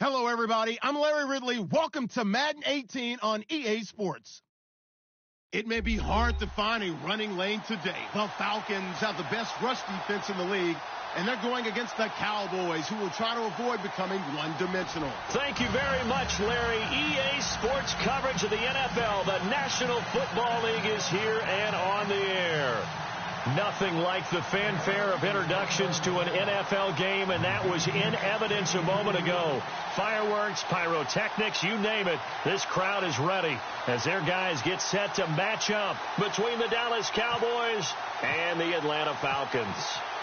Hello, everybody. I'm Larry Ridley. Welcome to Madden 18 on EA Sports. It may be hard to find a running lane today. The Falcons have the best rush defense in the league, and they're going against the Cowboys, who will try to avoid becoming one-dimensional. Thank you very much, Larry. EA Sports coverage of the NFL. The National Football League is here and on the air. Nothing like the fanfare of introductions to an NFL game, and that was in evidence a moment ago. Fireworks, pyrotechnics, you name it. This crowd is ready as their guys get set to match up between the Dallas Cowboys and the Atlanta Falcons.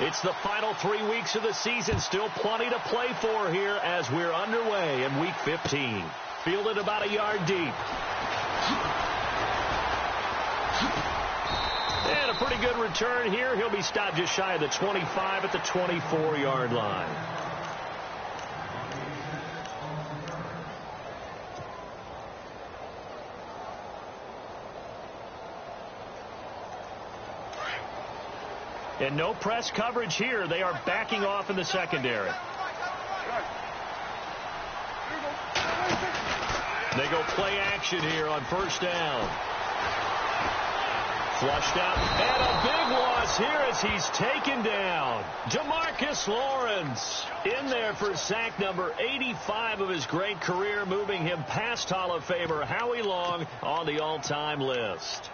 It's the final 3 weeks of the season. Still plenty to play for here as we're underway in Week 15. Fielded about a yard deep. And a pretty good return here. He'll be stopped just shy of the 25 at the 24-yard line. And no press coverage here. They are backing off in the secondary. They go play action here on first down. Flushed out, and a big loss here as he's taken down. Demarcus Lawrence in there for sack number 85 of his great career, moving him past Hall of Famer Howie Long on the all-time list.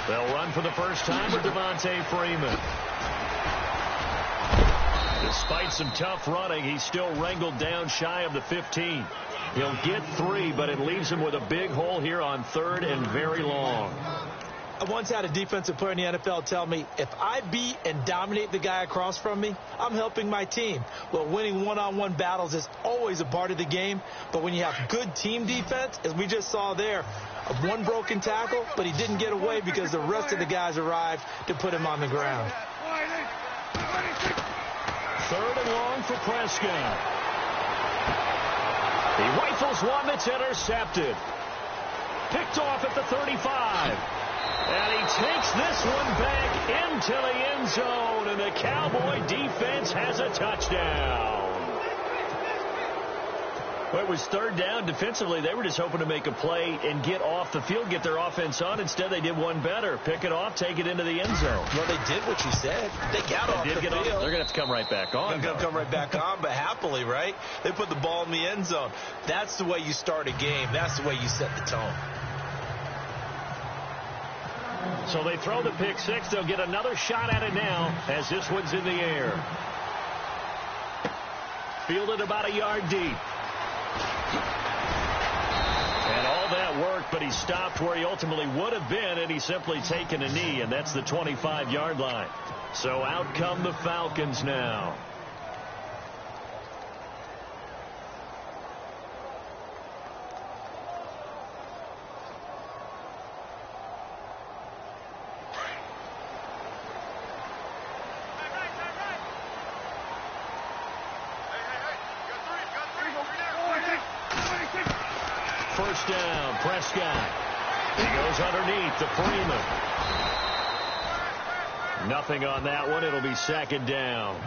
They'll run for the first time with Devontae Freeman. Despite some tough running, he's still wrangled down shy of the 15. He'll get 3, but it leaves him with a big hole here on third and very long. I once had a defensive player in the NFL tell me, if I beat and dominate the guy across from me, I'm helping my team. Well, winning one-on-one battles is always a part of the game, but when you have good team defense, as we just saw there, one broken tackle, but he didn't get away because the rest of the guys arrived to put him on the ground. Third and long for Prescott. He rifles one that's intercepted. Picked off at the 35. And he takes this one back into the end zone, and the Cowboy defense has a touchdown. Well, it was third down. Defensively, they were just hoping to make a play and get off the field, get their offense on. Instead, they did one better. Pick it off, take it into the end zone. Well, they did what you said. They got off the field. They're going to have to come right back on. They're going to come right back on, but happily, right? They put the ball in the end zone. That's the way you start a game. That's the way you set the tone. So they throw the pick six. They'll get another shot at it now as this one's in the air. Fielded about a yard deep. And all that work, but he stopped where he ultimately would have been, and he's simply taken a knee, and that's the 25-yard line. So out come the Falcons now. First down, Prescott. He goes underneath to Freeman. Nothing on that one. It'll be second down.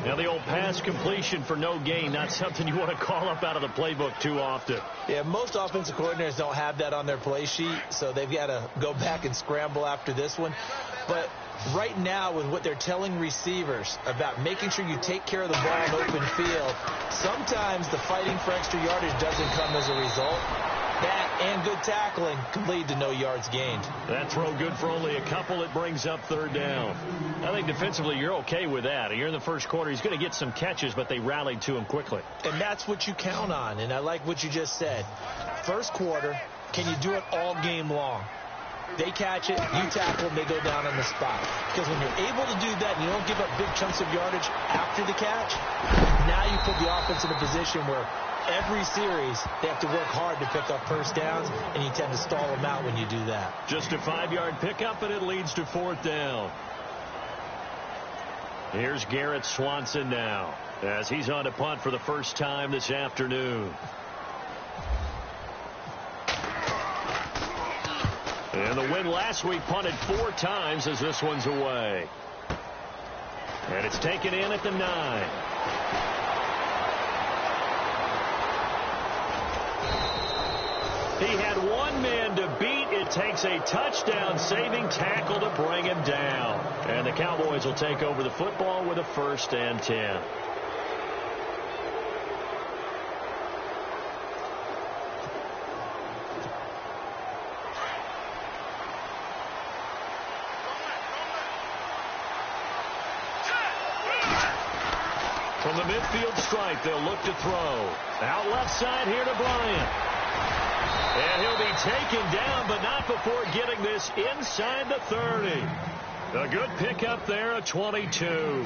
Now, the old pass completion for no gain, not something you want to call up out of the playbook too often. Yeah, most offensive coordinators don't have that on their play sheet, so they've got to go back and scramble after this one. But right now, with what they're telling receivers about making sure you take care of the ball in open field, sometimes the fighting for extra yardage doesn't come as a result. That and good tackling can lead to no yards gained. That throw good for only a couple. It brings up third down. I think defensively you're okay with that. Here in the first quarter, he's going to get some catches, but they rallied to him quickly. And that's what you count on, and I like what you just said. First quarter, can you do it all game long? They catch it, you tackle them, they go down on the spot. Because when you're able to do that and you don't give up big chunks of yardage after the catch, now you put the offense in a position where every series they have to work hard to pick up first downs, and you tend to stall them out when you do that. Just a 5-yard pickup, and it leads to fourth down. Here's Garrett Swanson now as he's on to punt for the first time this afternoon. And the win last week punted 4 times as this one's away. And it's taken in at the 9. He had one man to beat. It takes a touchdown-saving tackle to bring him down. And the Cowboys will take over the football with a 1st and 10. From the midfield stripe, they'll look to throw. Out left side here to Bryant. And he'll be taken down, but not before getting this inside the 30. A good pickup there, a 22.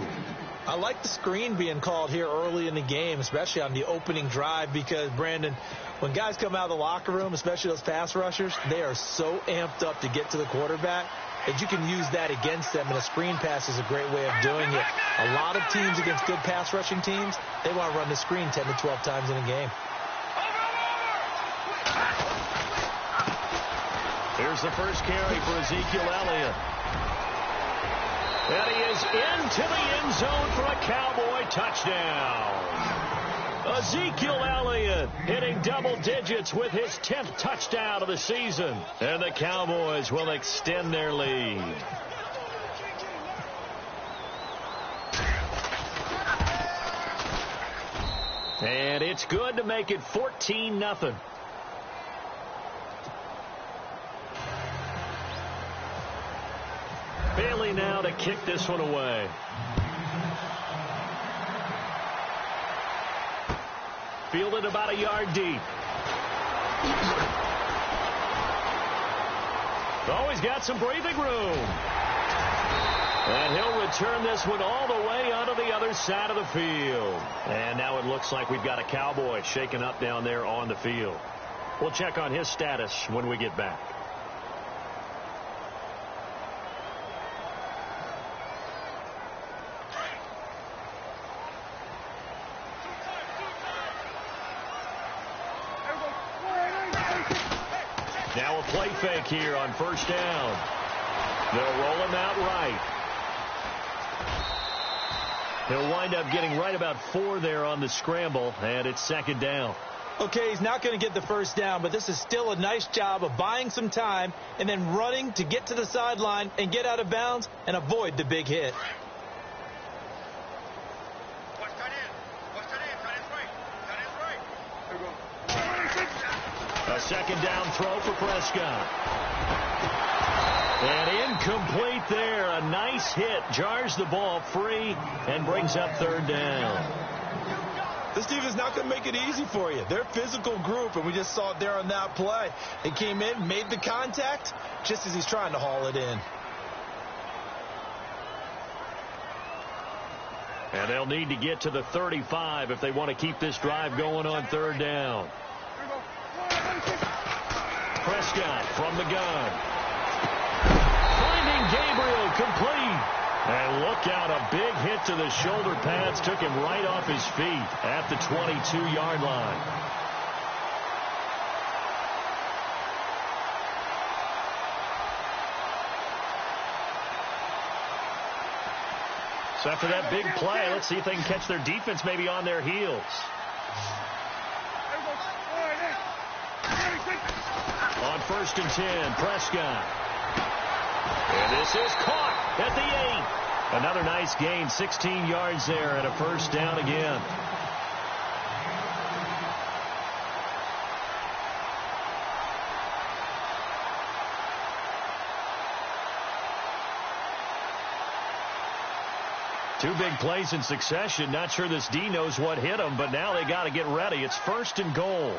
I like the screen being called here early in the game, especially on the opening drive, because, Brandon, when guys come out of the locker room, especially those pass rushers, they are so amped up to get to the quarterback that you can use that against them, and a screen pass is a great way of doing it. A lot of teams against good pass rushing teams, they want to run the screen 10 to 12 times in a game. Here's the first carry for Ezekiel Elliott. And he is into the end zone for a Cowboy touchdown. Ezekiel Elliott hitting double digits with his 10th touchdown of the season. And the Cowboys will extend their lead. And it's good to make it 14-0. Bailey now to kick this one away. Fielded about a yard deep. Oh, he's got some breathing room. And he'll return this one all the way onto the other side of the field. And now it looks like we've got a Cowboy shaken up down there on the field. We'll check on his status when we get back. Now a play fake here on first down. They'll roll him out right. He'll wind up getting right about 4 there on the scramble, and it's 2nd down. Okay, he's not going to get the first down, but this is still a nice job of buying some time and then running to get to the sideline and get out of bounds and avoid the big hit. A 2nd down throw for Prescott. And incomplete there. A nice hit. Jars the ball free and brings up 3rd down. This team is not going to make it easy for you. They're a physical group, and we just saw it there on that play. They came in, made the contact, just as he's trying to haul it in. And they'll need to get to the 35 if they want to keep this drive going on 3rd down. Prescott from the gun. Finding Gabriel complete. And look out, a big hit to the shoulder pads took him right off his feet at the 22-yard line. So after that big play, let's see if they can catch their defense maybe on their heels. On 1st and 10, Prescott. And this is caught at the 8. Another nice gain, 16 yards there, and a 1st down again. Two big plays in succession. Not sure this D knows what hit him, but now they got to get ready. It's 1st and goal.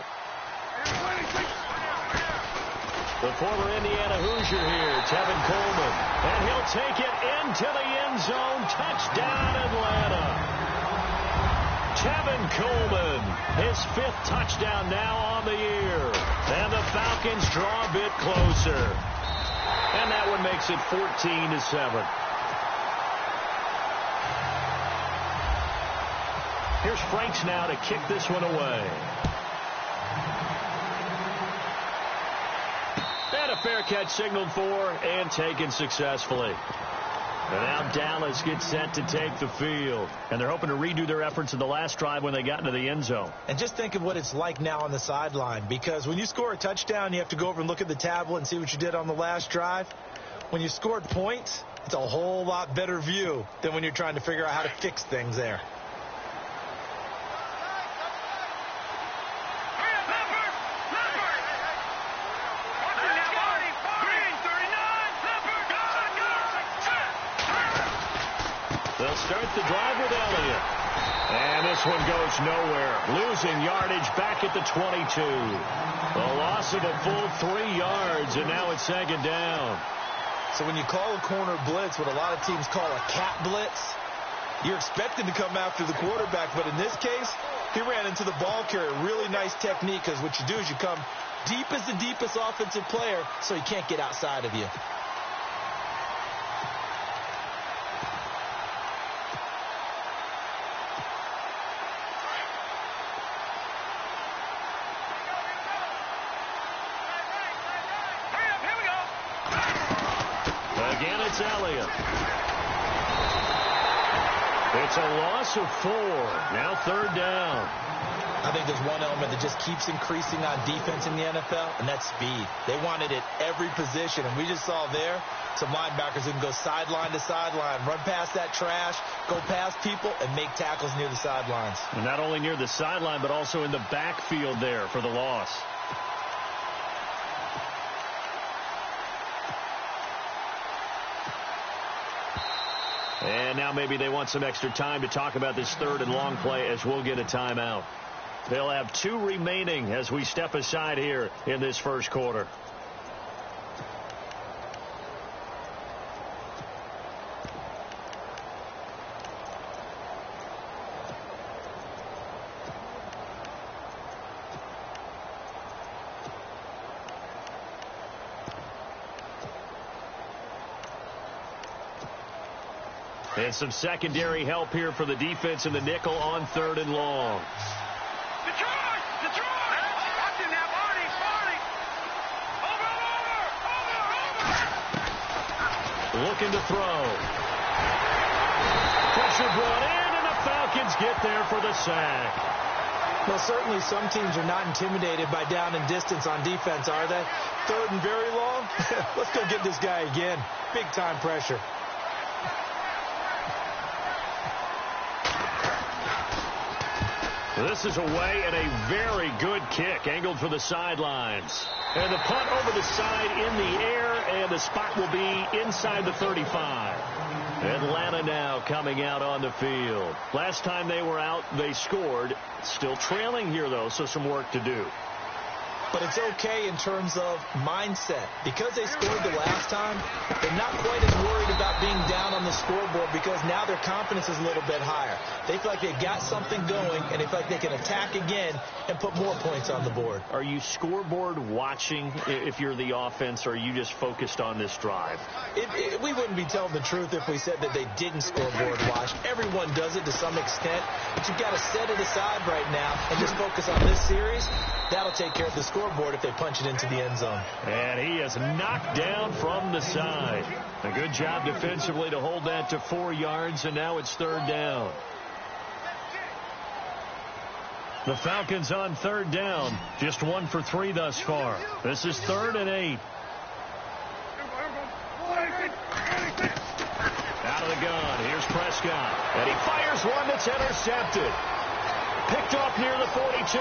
The former Indiana Hoosier here, Tevin Coleman. And he'll take it into the end zone. Touchdown, Atlanta. Tevin Coleman, his 5th touchdown now on the year. And the Falcons draw a bit closer. And that one makes it 14-7. Here's Franks now to kick this one away. And a fair catch signaled for and taken successfully. And now Dallas gets set to take the field. And they're hoping to redo their efforts in the last drive when they got into the end zone. And just think of what it's like now on the sideline, because when you score a touchdown, you have to go over and look at the tablet and see what you did on the last drive. When you scored points, it's a whole lot better view than when you're trying to figure out how to fix things there. They'll start the drive with Elliott. And this one goes nowhere. Losing yardage back at the 22. A loss of a full 3 yards, and now it's second down. So when you call a corner blitz, what a lot of teams call a cat blitz, you're expected to come after the quarterback. But in this case, he ran into the ball carrier. Really nice technique, because what you do is you come deep as the deepest offensive player, so he can't get outside of you. Again, it's Elliott. It's a loss of 4. Now third down. I think there's one element that just keeps increasing on defense in the NFL, and that's speed. They want it at every position, and we just saw there some linebackers who can go sideline to sideline, run past that trash, go past people, and make tackles near the sidelines. And not only near the sideline, but also in the backfield there for the loss. And now maybe they want some extra time to talk about this third and long play, as we'll get a timeout. They'll have 2 remaining as we step aside here in this first quarter. And some secondary help here for the defense in the nickel on third and long. Looking to throw. Pressure brought in, and the Falcons get there for the sack. Well, certainly some teams are not intimidated by down and distance on defense, are they? Third and very long? Let's go get this guy again. Big time pressure. This is away, and a very good kick angled for the sidelines. And the punt over the side in the air, and the spot will be inside the 35. Atlanta now coming out on the field. Last time they were out, they scored. Still trailing here, though, so some work to do. But it's okay in terms of mindset. Because they scored the last time, they're not quite as worried about being down on the scoreboard, because now their confidence is a little bit higher. They feel like they got something going, and they feel like they can attack again and put more points on the board. Are you scoreboard watching if you're the offense, or are you just focused on this drive? We wouldn't be telling the truth if we said that they didn't scoreboard watch. Everyone does it to some extent, but you've got to set it aside right now and just focus on this series. That'll take care of the scoreboard if they punch it into the end zone. And he is knocked down from the side. A good job defensively to hold that to 4 yards, and now it's third down. The Falcons on third down, just 1 for 3 thus far. This is 3rd and 8. Out of the gun, here's Prescott. And he fires one that's intercepted. Picked off near the 42.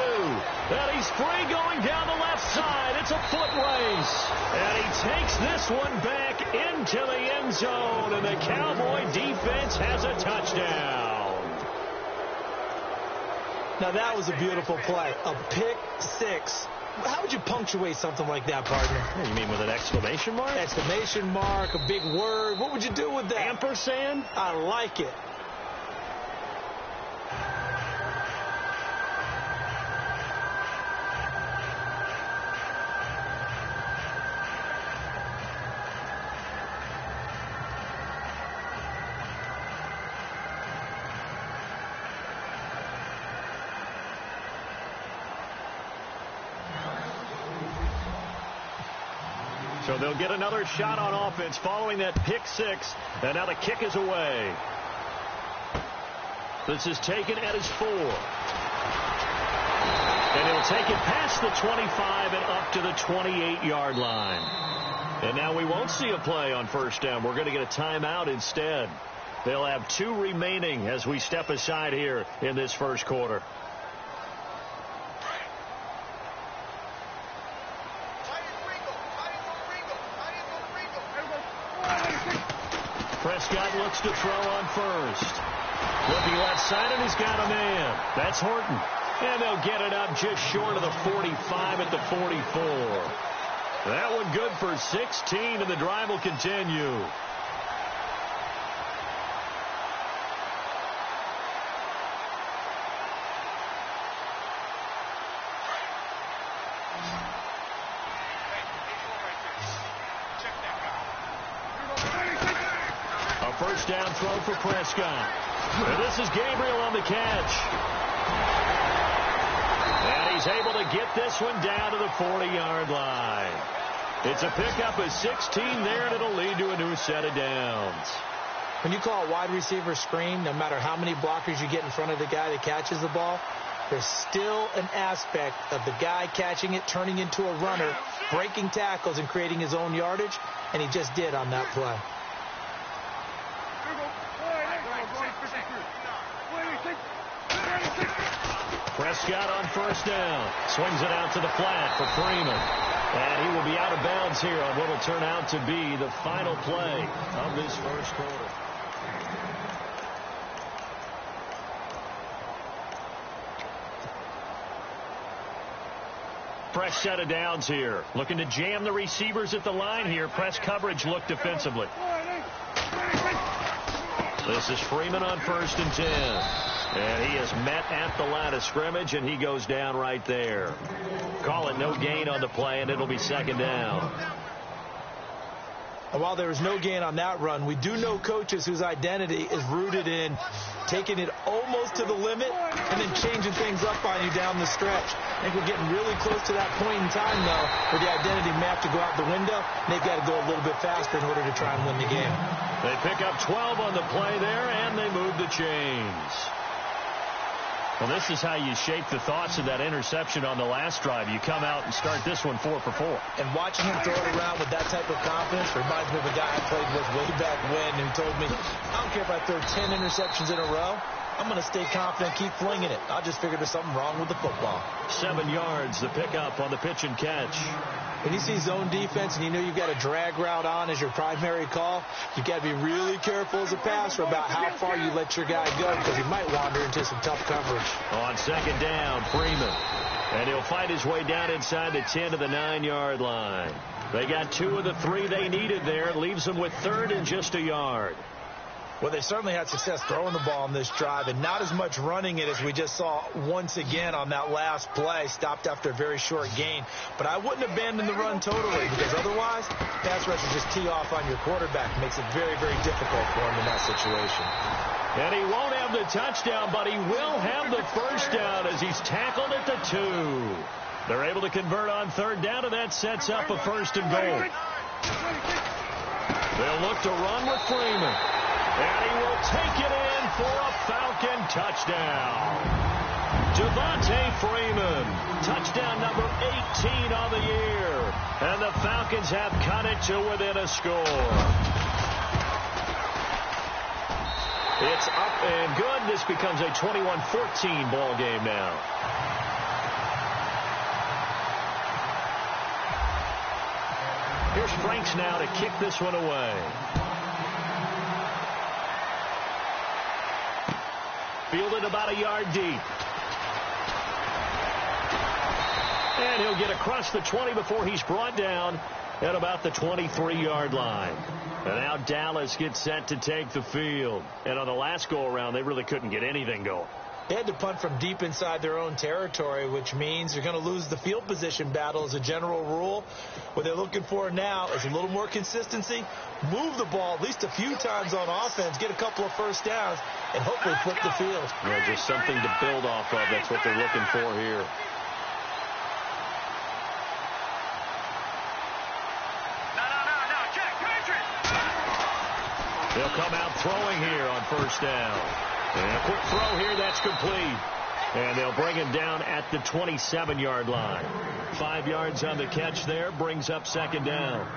And he's free going down the left side. It's a foot race. And he takes this one back into the end zone. And the Cowboy defense has a touchdown. Now that was a beautiful play. A pick 6. How would you punctuate something like that, partner? You mean with an exclamation mark? Exclamation mark, a big word. What would you do with that? Ampersand? I like it. So they'll get another shot on offense following that pick six. And now the kick is away. This is taken at his 4. And he'll take it past the 25 and up to the 28-yard line. And now we won't see a play on first down. We're going to get a timeout instead. They'll have 2 remaining as we step aside here in this first quarter. Prescott looks to throw on first. Looking left side, and he's got a man. That's Horton. And they'll get it up just short of the 45 at the 44. That one good for 16, and the drive will continue. A first down throw for Prescott. And this is Gabriel on the catch. And he's able to get this one down to the 40-yard line. It's a pickup of 16 there, and it'll lead to a new set of downs. When you call a wide receiver screen, no matter how many blockers you get in front of the guy that catches the ball, there's still an aspect of the guy catching it, turning into a runner, breaking tackles, and creating his own yardage, and he just did on that play. Prescott on first down. Swings it out to the flat for Freeman. And he will be out of bounds here on what will turn out to be the final play of this first quarter. Fresh set of downs here. Looking to jam the receivers at the line here. Press coverage look defensively. This is Freeman on first and 10. And he is met at the line of scrimmage, and he goes down right there. Call it no gain on the play, and it'll be second down. And while there was no gain on that run, we do know coaches whose identity is rooted in taking it almost to the limit and then changing things up on you down the stretch. I think we're getting really close to that point in time, though, where the identity may have to go out the window, and they've got to go a little bit faster in order to try and win the game. They pick up 12 on the play there, and they move the chains. Well, this is how you shape the thoughts of that interception on the last drive. You come out and start this one 4 for 4. And watching him throw it around with that type of confidence reminds me of a guy I played with way back when who told me, I don't care if I throw 10 interceptions in a row. I'm going to stay confident, keep flinging it. I just figured there's something wrong with the football. 7 yards, the pickup on the pitch and catch. When you see zone defense and you know you've got a drag route on as your primary call, you've got to be really careful as a passer about how far you let your guy go because he might wander into some tough coverage. On second down, Freeman. And he'll fight his way down inside the 10 to the 9-yard line. They got 2 of the 3 they needed there. It leaves them with third and just a yard. Well, they certainly had success throwing the ball on this drive and not as much running it as we just saw once again on that last play, stopped after a very short gain. But I wouldn't abandon the run totally because otherwise, pass rush will just tee off on your quarterback. It makes it very, very difficult for him in that situation. And he won't have the touchdown, but he will have the first down as he's tackled at the 2. They're able to convert on third down, and that sets up a first and goal. They'll look to run with Freeman. And he will take it in for a Falcon touchdown. Javonte Freeman, touchdown number 18 on the year. And the Falcons have cut it to within a score. It's up and good. This becomes a 21-14 ball game now. Here's Franks now to kick this one away. Fielded about a yard deep. And he'll get across the 20 before he's brought down at about the 23-yard line. And now Dallas gets set to take the field. And on the last go-around, they really couldn't get anything going. They had to punt from deep inside their own territory, which means you're going to lose the field position battle as a general rule. What they're looking for now is a little more consistency, move the ball at least a few times on offense, get a couple of first downs, and hopefully flip the field. Well, just something to build off of. That's what they're looking for here. They'll come out throwing here on first down. And a quick throw here, that's complete. And they'll bring him down at the 27-yard line. 5 yards on the catch there, brings up second down.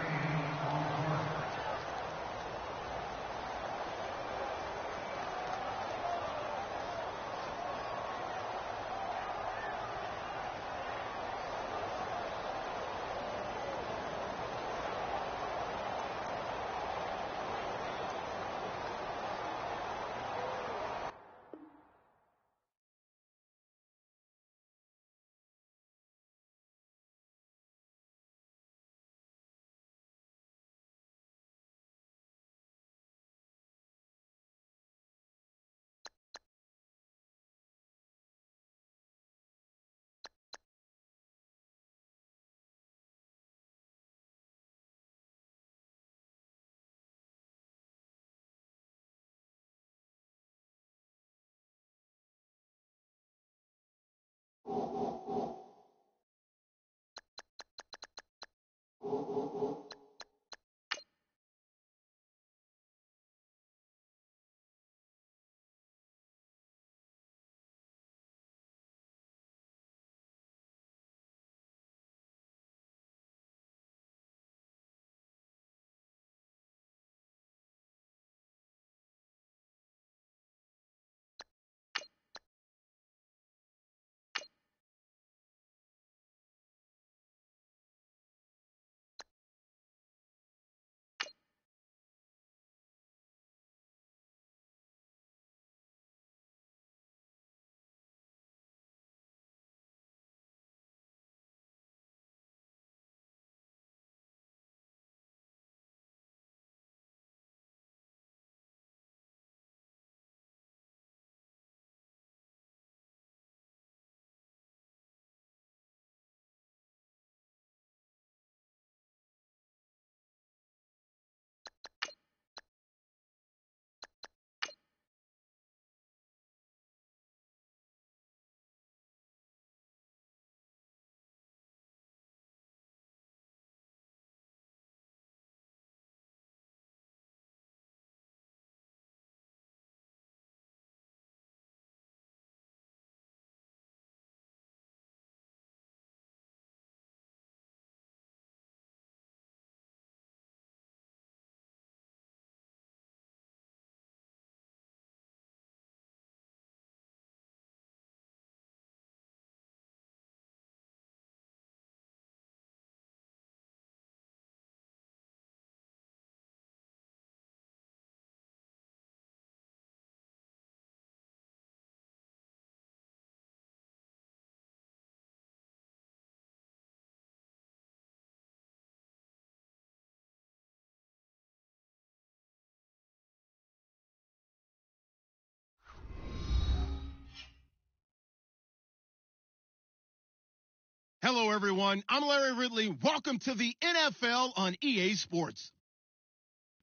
Hello, everyone. I'm Larry Ridley. Welcome to the NFL on EA Sports.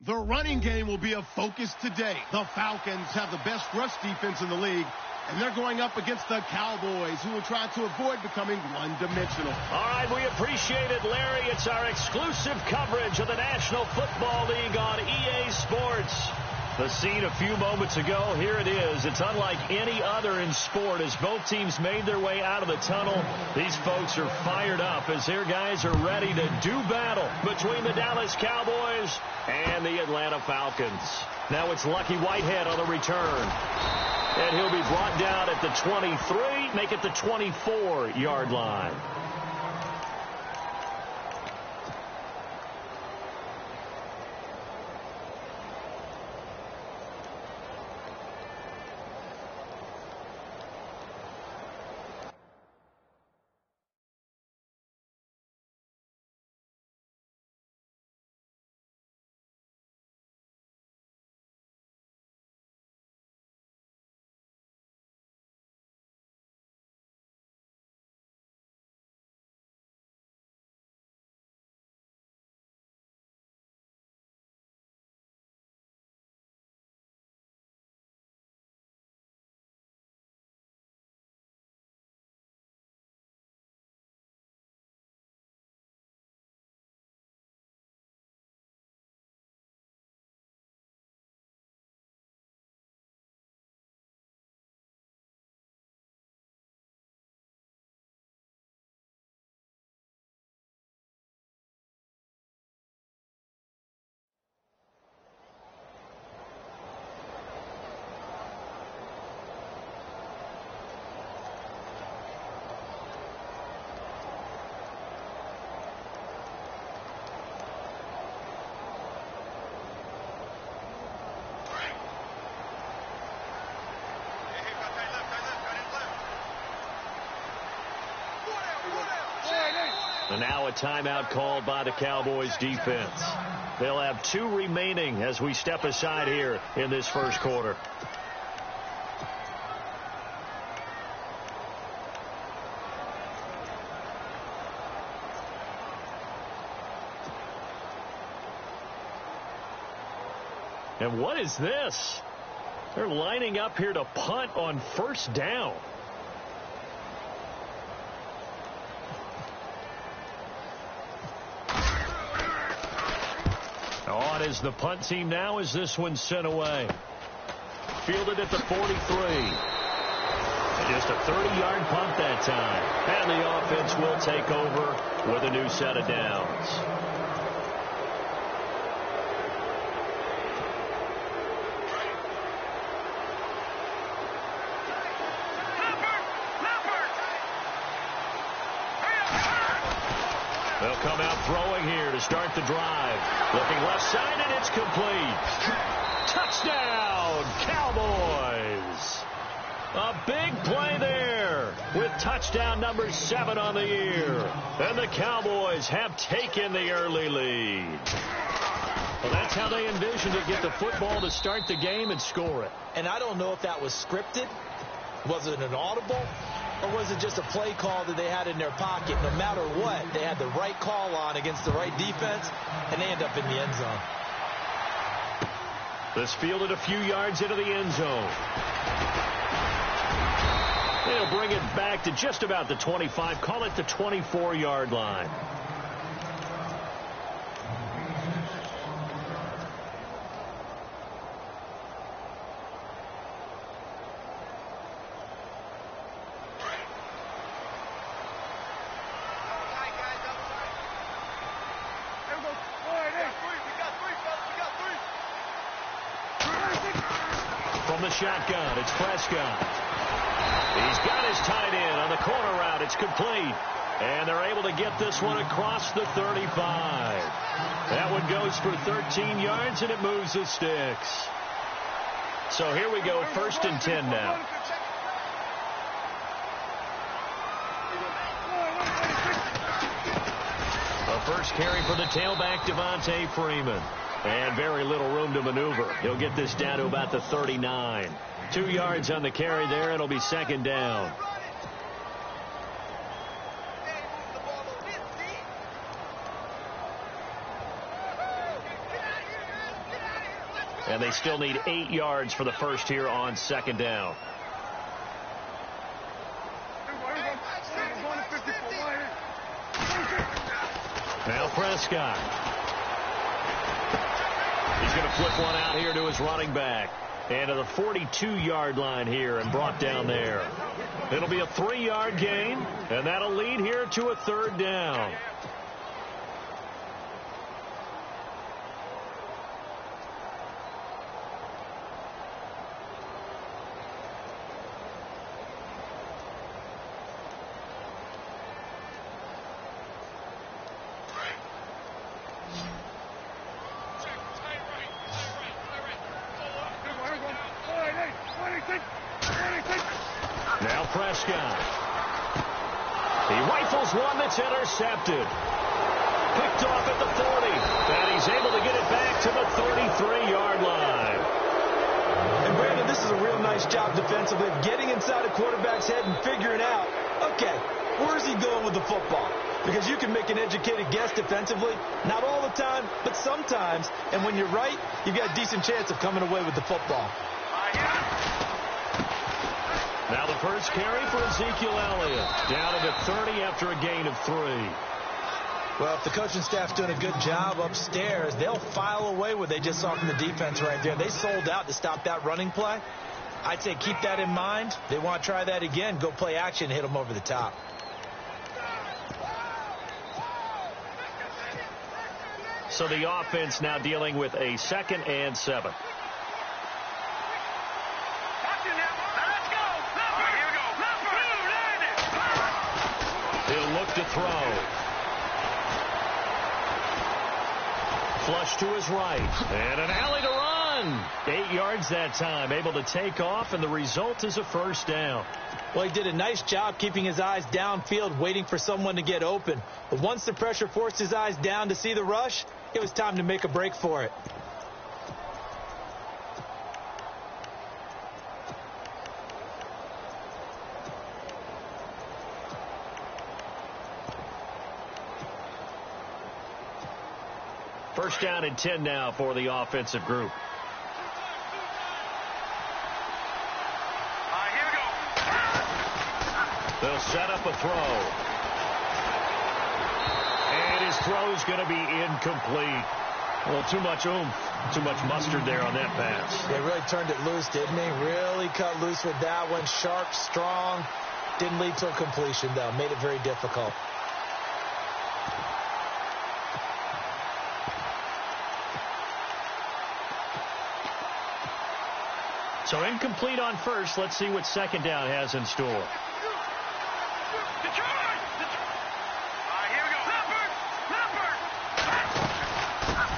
The running game will be a focus today. The Falcons have the best rush defense in the league, and they're going up against the Cowboys, who will try to avoid becoming one-dimensional. All right, we appreciate it, Larry. It's our exclusive coverage of the National Football League on EA Sports. The scene a few moments ago, here it is. It's unlike any other in sport as both teams made their way out of the tunnel. These folks are fired up as their guys are ready to do battle between the Dallas Cowboys and the Atlanta Falcons. Now it's Lucky Whitehead on the return. And he'll be brought down at the 23, make it the 24-yard line. And now a timeout called by the Cowboys defense. They'll have 2 remaining as we step aside here in this first quarter. And what is this? They're lining up here to punt on first down. On is the punt team now as this one's sent away. Fielded at the 43. Just a 30-yard punt that time. And the offense will take over with a new set of downs. They'll come out throwing here to start the drive. Looking left side, and it's complete. Touchdown, Cowboys. A big play there with touchdown number 7 on the year. And the Cowboys have taken the early lead. Well, that's how they envisioned it, get the football to start the game and score it. And I don't know if that was scripted. Was it an audible? Or was it just a play call that they had in their pocket? No matter what, they had the right call on against the right defense, and they end up in the end zone. This fielded a few yards into the end zone. They'll bring it back to just about the 25. Call it the 24-yard line. From the shotgun, it's Prescott. He's got his tight end on the corner route. It's complete. And they're able to get this one across the 35. That one goes for 13 yards, and it moves the sticks. So here we go, 1st and 10 now. The first carry for the tailback, Devontae Freeman. And very little room to maneuver. He'll get this down to about the 39. 2 yards on the carry there. It'll be 2nd down. And they still need 8 yards for the first here on 2nd down. Now Prescott. He's going to flip one out here to his running back. And to the 42-yard line here and brought down there. It'll be a 3-yard gain, and that'll lead here to a 3rd down. Now Prescott. He rifles one that's intercepted. Picked off at the 40. And he's able to get it back to the 33-yard line. And Brandon, this is a real nice job defensively of getting inside a quarterback's head and figuring out, okay, where's he going with the football? Because you can make an educated guess defensively. Not all the time, but sometimes. And when you're right, you've got a decent chance of coming away with the football. Now the first carry for Ezekiel Elliott. Down to the 30 after a gain of 3. Well, if the coaching staff's doing a good job upstairs, they'll file away what they just saw from the defense right there. They sold out to stop that running play. I'd say keep that in mind. They want to try that again. Go play action, hit them over the top. So the offense now dealing with a 2nd and 7. He'll look to throw. Flush to his right. And an alley to run. run. 8 yards that time, able to take off, and the result is a first down. Well, he did a nice job keeping his eyes downfield, waiting for someone to get open. But once the pressure forced his eyes down to see the rush, it was time to make a break for it. First down and 10 now for the offensive group. Here we go. They'll set up a throw. And his throw's going to be incomplete. Well, too much oomph, too much mustard there on that pass. They really turned it loose, didn't they? Really cut loose with that one. Sharp, strong. Didn't lead to a completion, though. Made it very difficult. So incomplete on first. Let's see what second down has in store. Here we go.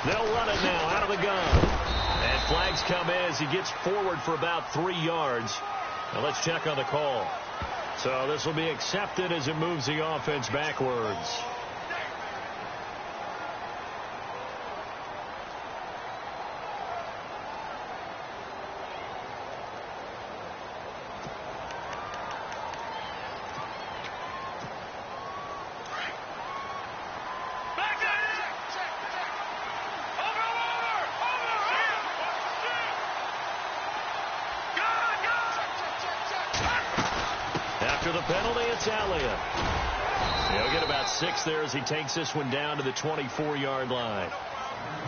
They'll run it now out of the gun. And flags come in as he gets forward for about 3 yards. Now let's check on the call. So this will be accepted as it moves the offense backwards. After the penalty, it's Elliott. He'll get about 6 there as he takes this one down to the 24-yard line.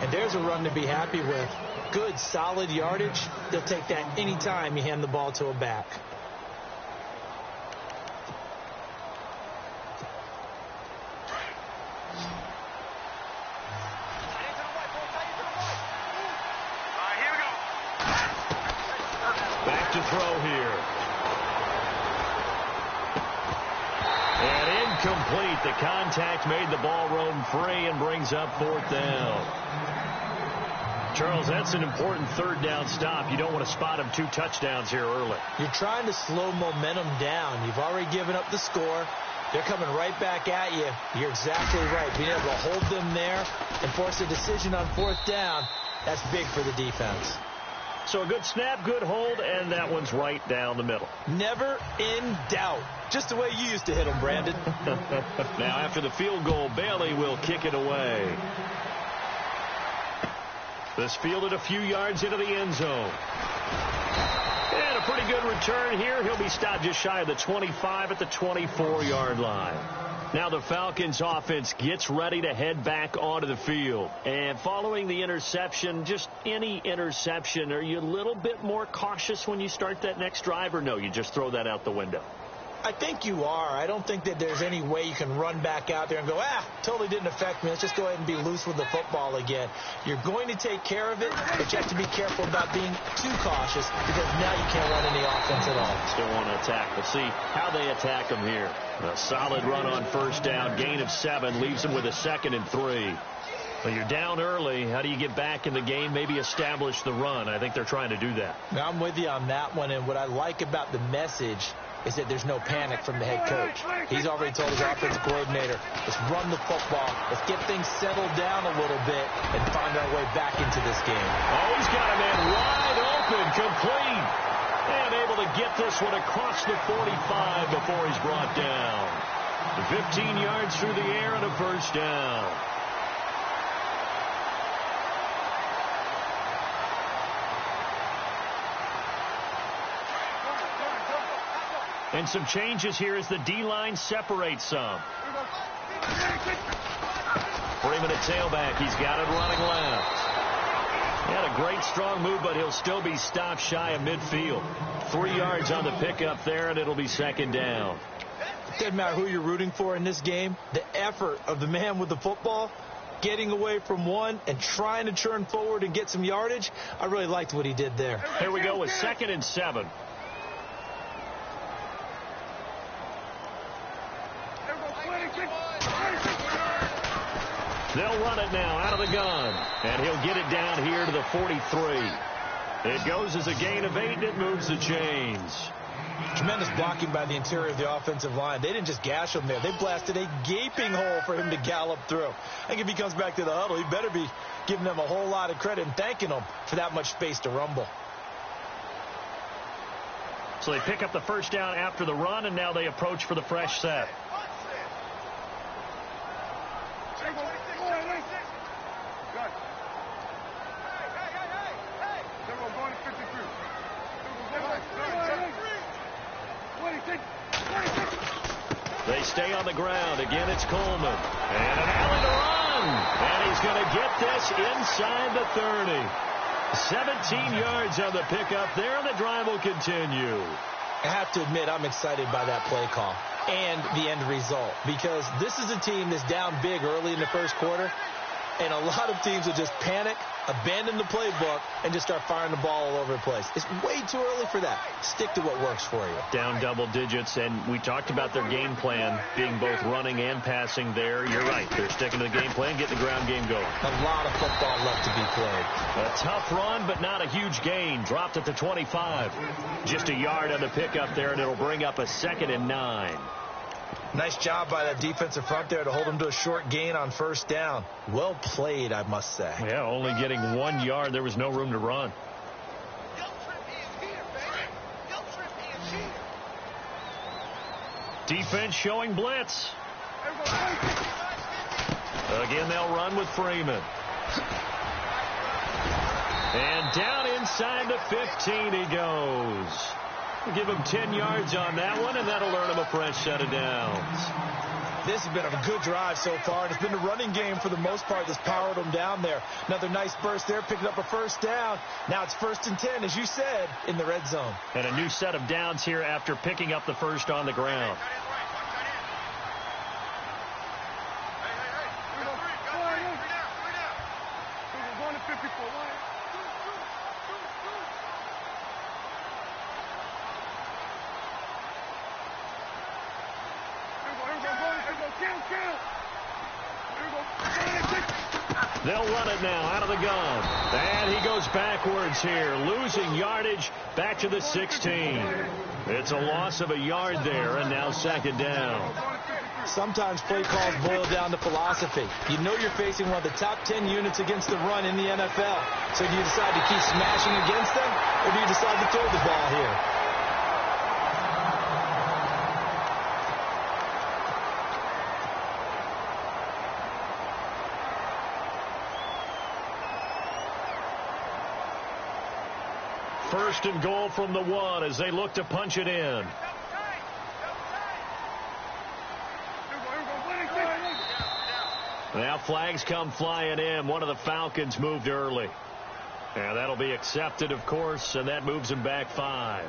And there's a run to be happy with. Good, solid yardage. They'll take that any time you hand the ball to a back. Here we go. Back to throw here. And incomplete. The contact made the ball roam free and brings up 4th down. Charles, that's an important 3rd down stop. You don't want to spot him 2 touchdowns here early. You're trying to slow momentum down. You've already given up the score. They're coming right back at you. You're exactly right. Being able to hold them there and force a decision on 4th down, that's big for the defense. So a good snap, good hold, and that one's right down the middle. Never in doubt. Just the way you used to hit them, Brandon. Now after the field goal, Bailey will kick it away. This fielded a few yards into the end zone. And a pretty good return here. He'll be stopped just shy of the 25 at the 24-yard line. Now the Falcons offense gets ready to head back onto the field. And following the interception, just any interception, are you a little bit more cautious when you start that next drive, or no, you just throw that out the window? I think you are. I don't think that there's any way you can run back out there and go, totally didn't affect me. Let's just go ahead and be loose with the football again. You're going to take care of it, but you have to be careful about being too cautious because now you can't run any offense at all. Still want to attack. We'll see how they attack them here. A solid run on 1st down, gain of 7, leaves them with a 2nd and 3. Well, you're down early. How do you get back in the game, maybe establish the run? I think they're trying to do that. Now, I'm with you on that one, and what I like about the message is that there's no panic from the head coach. He's already told his offensive coordinator, let's run the football, let's get things settled down a little bit and find our way back into this game. Oh, he's got a man wide open, complete, and able to get this one across the 45 before he's brought down. 15 yards through the air and a 1st down. And some changes here as the D-line separates some. Freeman at tailback. He's got it running left. He had a great strong move, but he'll still be stopped shy of midfield. 3 yards on the pickup there, and it'll be 2nd down. Doesn't matter who you're rooting for in this game. The effort of the man with the football, getting away from one and trying to turn forward and get some yardage, I really liked what he did there. Here we go with 2nd and 7. They'll run it now out of the gun, and he'll get it down here to the 43. It goes as a gain of 8, and it moves the chains. Tremendous blocking by the interior of the offensive line. They didn't just gash him there. They blasted a gaping hole for him to gallop through. I think if he comes back to the huddle, he better be giving them a whole lot of credit and thanking them for that much space to rumble. So they pick up the first down after the run, and now they approach for the fresh set. They stay on the ground. Again, it's Coleman. And an alley to run. And he's going to get this inside the 30. 17 yards on the pickup there, and the drive will continue. I have to admit, I'm excited by that play call and the end result, because this is a team that's down big early in the first quarter, and a lot of teams will just panic, abandon the playbook, and just start firing the ball all over the place. It's way too early for that. Stick to what works for you. Down double digits, and we talked about their game plan being both running and passing there. You're right. They're sticking to the game plan, getting the ground game going. A lot of football left to be played. A tough run, but not a huge gain. Dropped at the 25. Just a yard on the pickup there, and it'll bring up a 2nd and 9. Nice job by that defensive front there to hold them to a short gain on first down. Well played, I must say. Yeah, only getting 1 yard. There was no room to run. Defense showing blitz. Again, they'll run with Freeman. And down inside the 15 he goes. We'll give him 10 yards on that one, and that'll earn him a fresh set of downs. This has been a good drive so far, and it's been the running game for the most part that's powered them down there. Another nice burst there, picking up a first down. Now it's 1st and 10, as you said, in the red zone. And a new set of downs here after picking up the first on the ground. They'll run it now out of the gun. And he goes backwards here, losing yardage back to the 16. It's a loss of a yard there, and now 2nd down. Sometimes play calls boil down to philosophy. You know you're facing one of the top 10 units against the run in the NFL. So do you decide to keep smashing against them, or do you decide to throw the ball here? First and goal from the 1 as they look to punch it in. Now flags come flying in. One of the Falcons moved early. And that'll be accepted, of course, and that moves him back 5.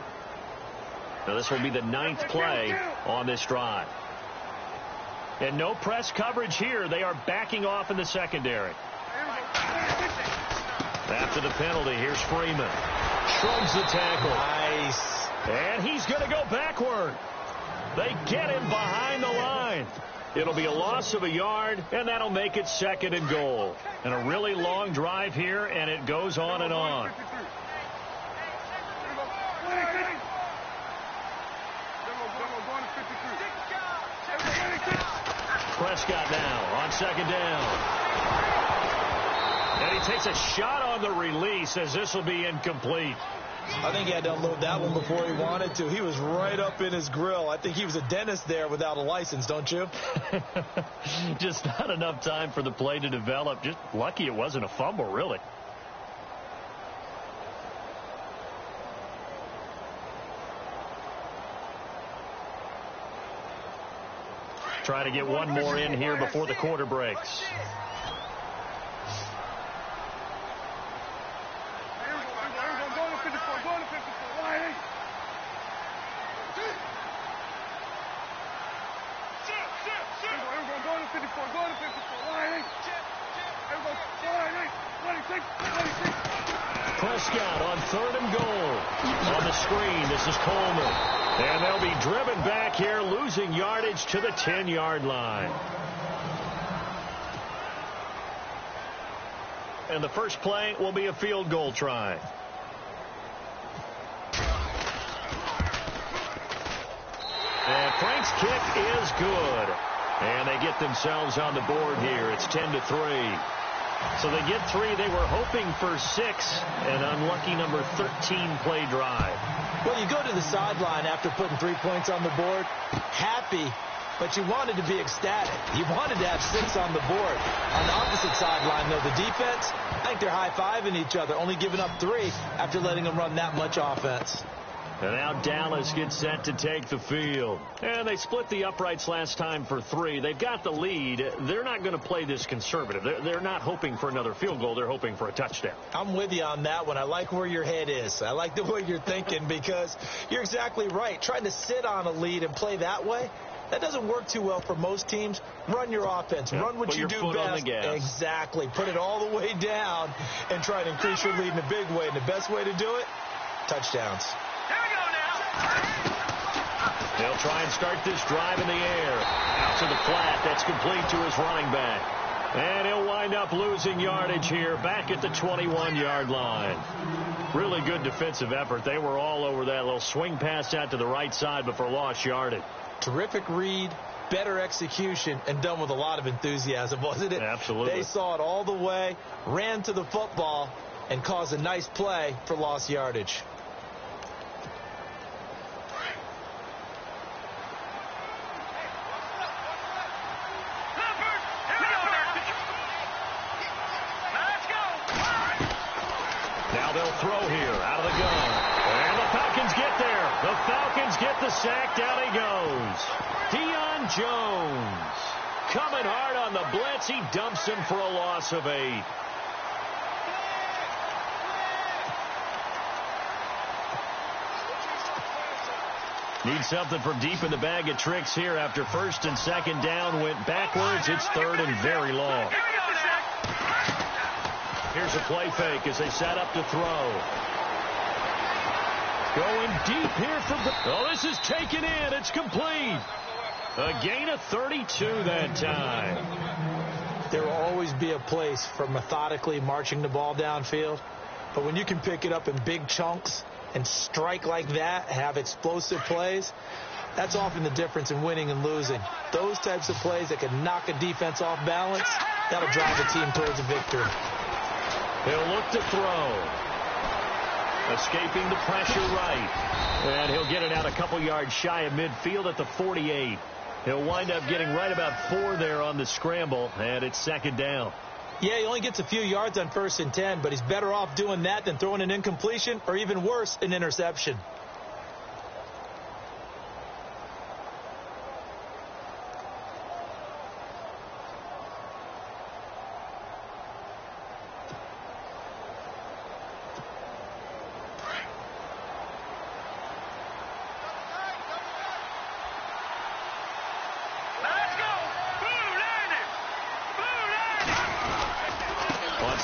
Now this will be the 9th play on this drive. And no press coverage here. They are backing off in the secondary. After the penalty, here's Freeman. Shrugs the tackle. Nice. And he's going to go backward. They get him behind the line. It'll be a loss of a yard, and that'll make it 2nd and goal. And a really long drive here, and it goes on and on. Prescott now on 2nd down. And he takes a shot on the release as this will be incomplete. I think he had to unload that one before he wanted to. He was right up in his grill. I think he was a dentist there without a license, don't you? Just not enough time for the play to develop. Just lucky it wasn't a fumble, really. Try to get one more in here before the quarter breaks. Prescott on 3rd and goal. On the screen, this is Coleman. And they'll be driven back here, losing yardage to the 10-yard line. And the first play will be a field goal try. is good. And they get themselves on the board here. It's 10-3. So they get 3. They were hoping for 6. An unlucky number 13 play drive. Well, you go to the sideline after putting 3 points on the board, happy, but you wanted to be ecstatic. You wanted to have 6 on the board. On the opposite sideline, though, the defense, I think they're high-fiving each other, only giving up 3 after letting them run that much offense. And now Dallas gets set to take the field. And they split the uprights last time for 3. They've got the lead. They're not going to play this conservative. They're not hoping for another field goal. They're hoping for a touchdown. I'm with you on that one. I like where your head is. I like the way you're thinking because you're exactly right. Trying to sit on a lead and play that way, that doesn't work too well for most teams. Run your offense. Run what you do best. On the gas. Exactly. Put it all the way down and try to increase your lead in a big way. And the best way to do it, touchdowns. They'll try and start this drive in the air. Out to the flat. That's complete to his running back. And he'll wind up losing yardage here back at the 21-yard line. Really good defensive effort. They were all over that little swing pass out to the right side, but for lost yardage. Terrific read, better execution, and done with a lot of enthusiasm, wasn't it? Absolutely. They saw it all the way, ran to the football, and caused a nice play for lost yardage. Throw here out of the gun. And the Falcons get there. The Falcons get the sack. Down he goes. Deion Jones coming hard on the blitz. He dumps him for a loss of 8. Need something from deep in the bag of tricks here after first and second down went backwards. It's third and very long. Here's a play fake as they set up to throw. Going deep here from the... Oh, this is taken in. It's complete. A gain of 32 that time. There will always be a place for methodically marching the ball downfield. But when you can pick it up in big chunks and strike like that, have explosive plays, that's often the difference in winning and losing. Those types of plays that can knock a defense off balance, that'll drive a team towards a victory. He'll look to throw. Escaping the pressure right. And he'll get it out a couple yards shy of midfield at the 48. He'll wind up getting right about 4 there on the scramble, and it's second down. Yeah, he only gets a few yards on 1st and 10, but he's better off doing that than throwing an incompletion or even worse, an interception.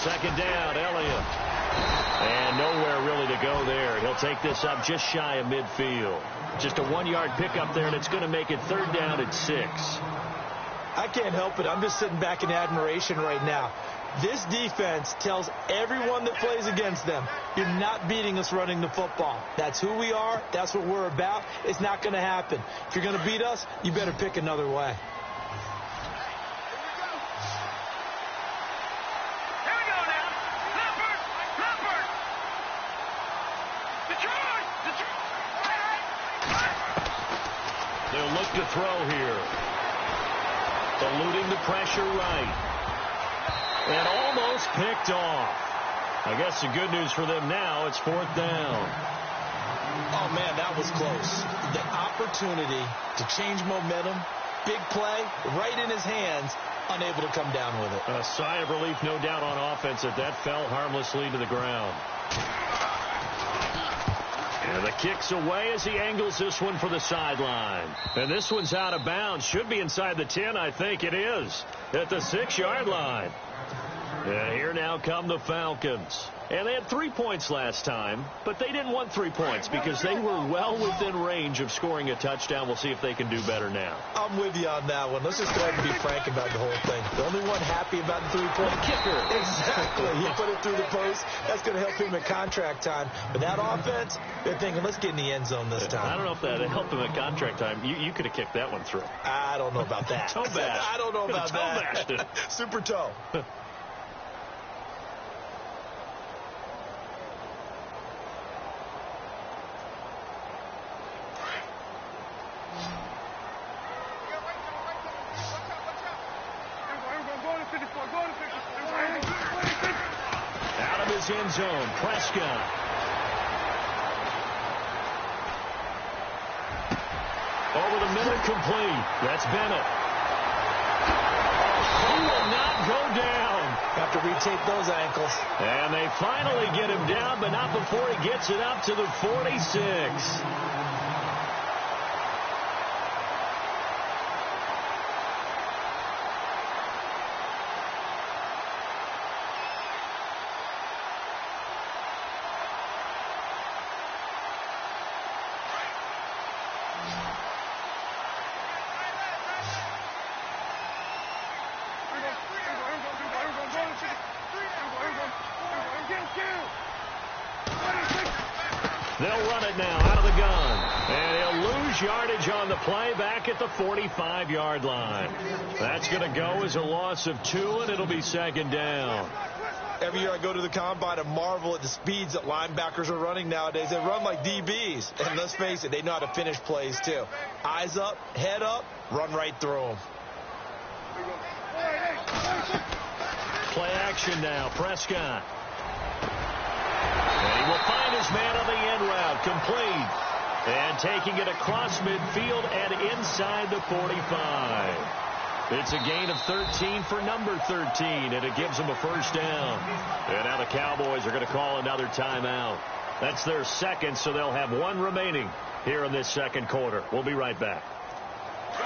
Second down, Elliott. And nowhere really to go there. He'll take this up just shy of midfield. Just a 1-yard pickup there, and it's going to make it third down at 6. I can't help it. I'm just sitting back in admiration right now. This defense tells everyone that plays against them, you're not beating us running the football. That's who we are. That's what we're about. It's not going to happen. If you're going to beat us, you better pick another way. They'll look to throw here. Eluding the pressure right. And almost picked off. I guess the good news for them now, it's 4th down. Oh, man, that was close. The opportunity to change momentum, big play, right in his hands, unable to come down with it. A sigh of relief, no doubt, on offense if that fell harmlessly to the ground. And the kick's away as he angles this one for the sideline. And this one's out of bounds. Should be inside the 10, I think it is. At the 6-yard line. And here now come the Falcons. And they had 3 points last time, but they didn't want 3 points because they were well within range of scoring a touchdown. We'll see if they can do better now. I'm with you on that one. Let's just go ahead and be frank about the whole thing. The only one happy about the three-point kicker. Exactly. He put it through the post. That's going to help him in contract time. But that offense, they're thinking, let's get in the end zone this time. I don't know if that helped him in contract time. You could have kicked that one through. I don't know about that. Toe bash. I don't know about toe that. Bashed it. Super toe. Out of his end zone, Prescott. Over the middle, complete. That's Bennett. He will not go down. Have to retake those ankles. And they finally get him down, but not before he gets it up to the 46. They'll run it now out of the gun. And he'll lose yardage on the play back at the 45-yard line. That's going to go as a loss of 2, and it'll be second down. Every year I go to the combine and marvel at the speeds that linebackers are running nowadays. They run like DBs. And let's face it, they know how to finish plays too. Eyes up, head up, run right through them. Play action now, Prescott. And he will find his man on the end route, complete. And taking it across midfield and inside the 45. It's a gain of 13 for number 13, and it gives them a first down. And now the Cowboys are going to call another timeout. That's their second, so they'll have one remaining here in this second quarter. We'll be right back.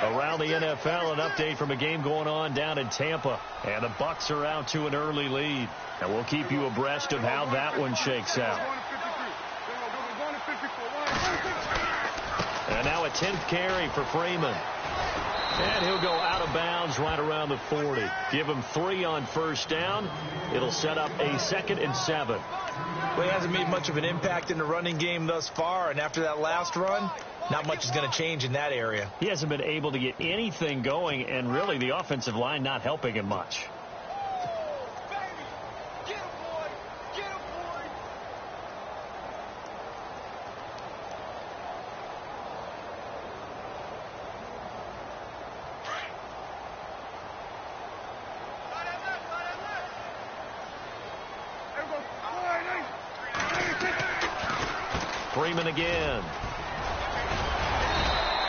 Around the NFL, an update from a game going on down in Tampa. And the Bucs are out to an early lead. And we'll keep you abreast of how that one shakes out. And now a 10th carry for Freeman. And he'll go out of bounds right around the 40. Give him 3 on first down. It'll set up a 2nd and 7. Well, he hasn't made much of an impact in the running game thus far. And after that last run, not much is going to change in that area. He hasn't been able to get anything going, and really the offensive line not helping him much. Freeman again.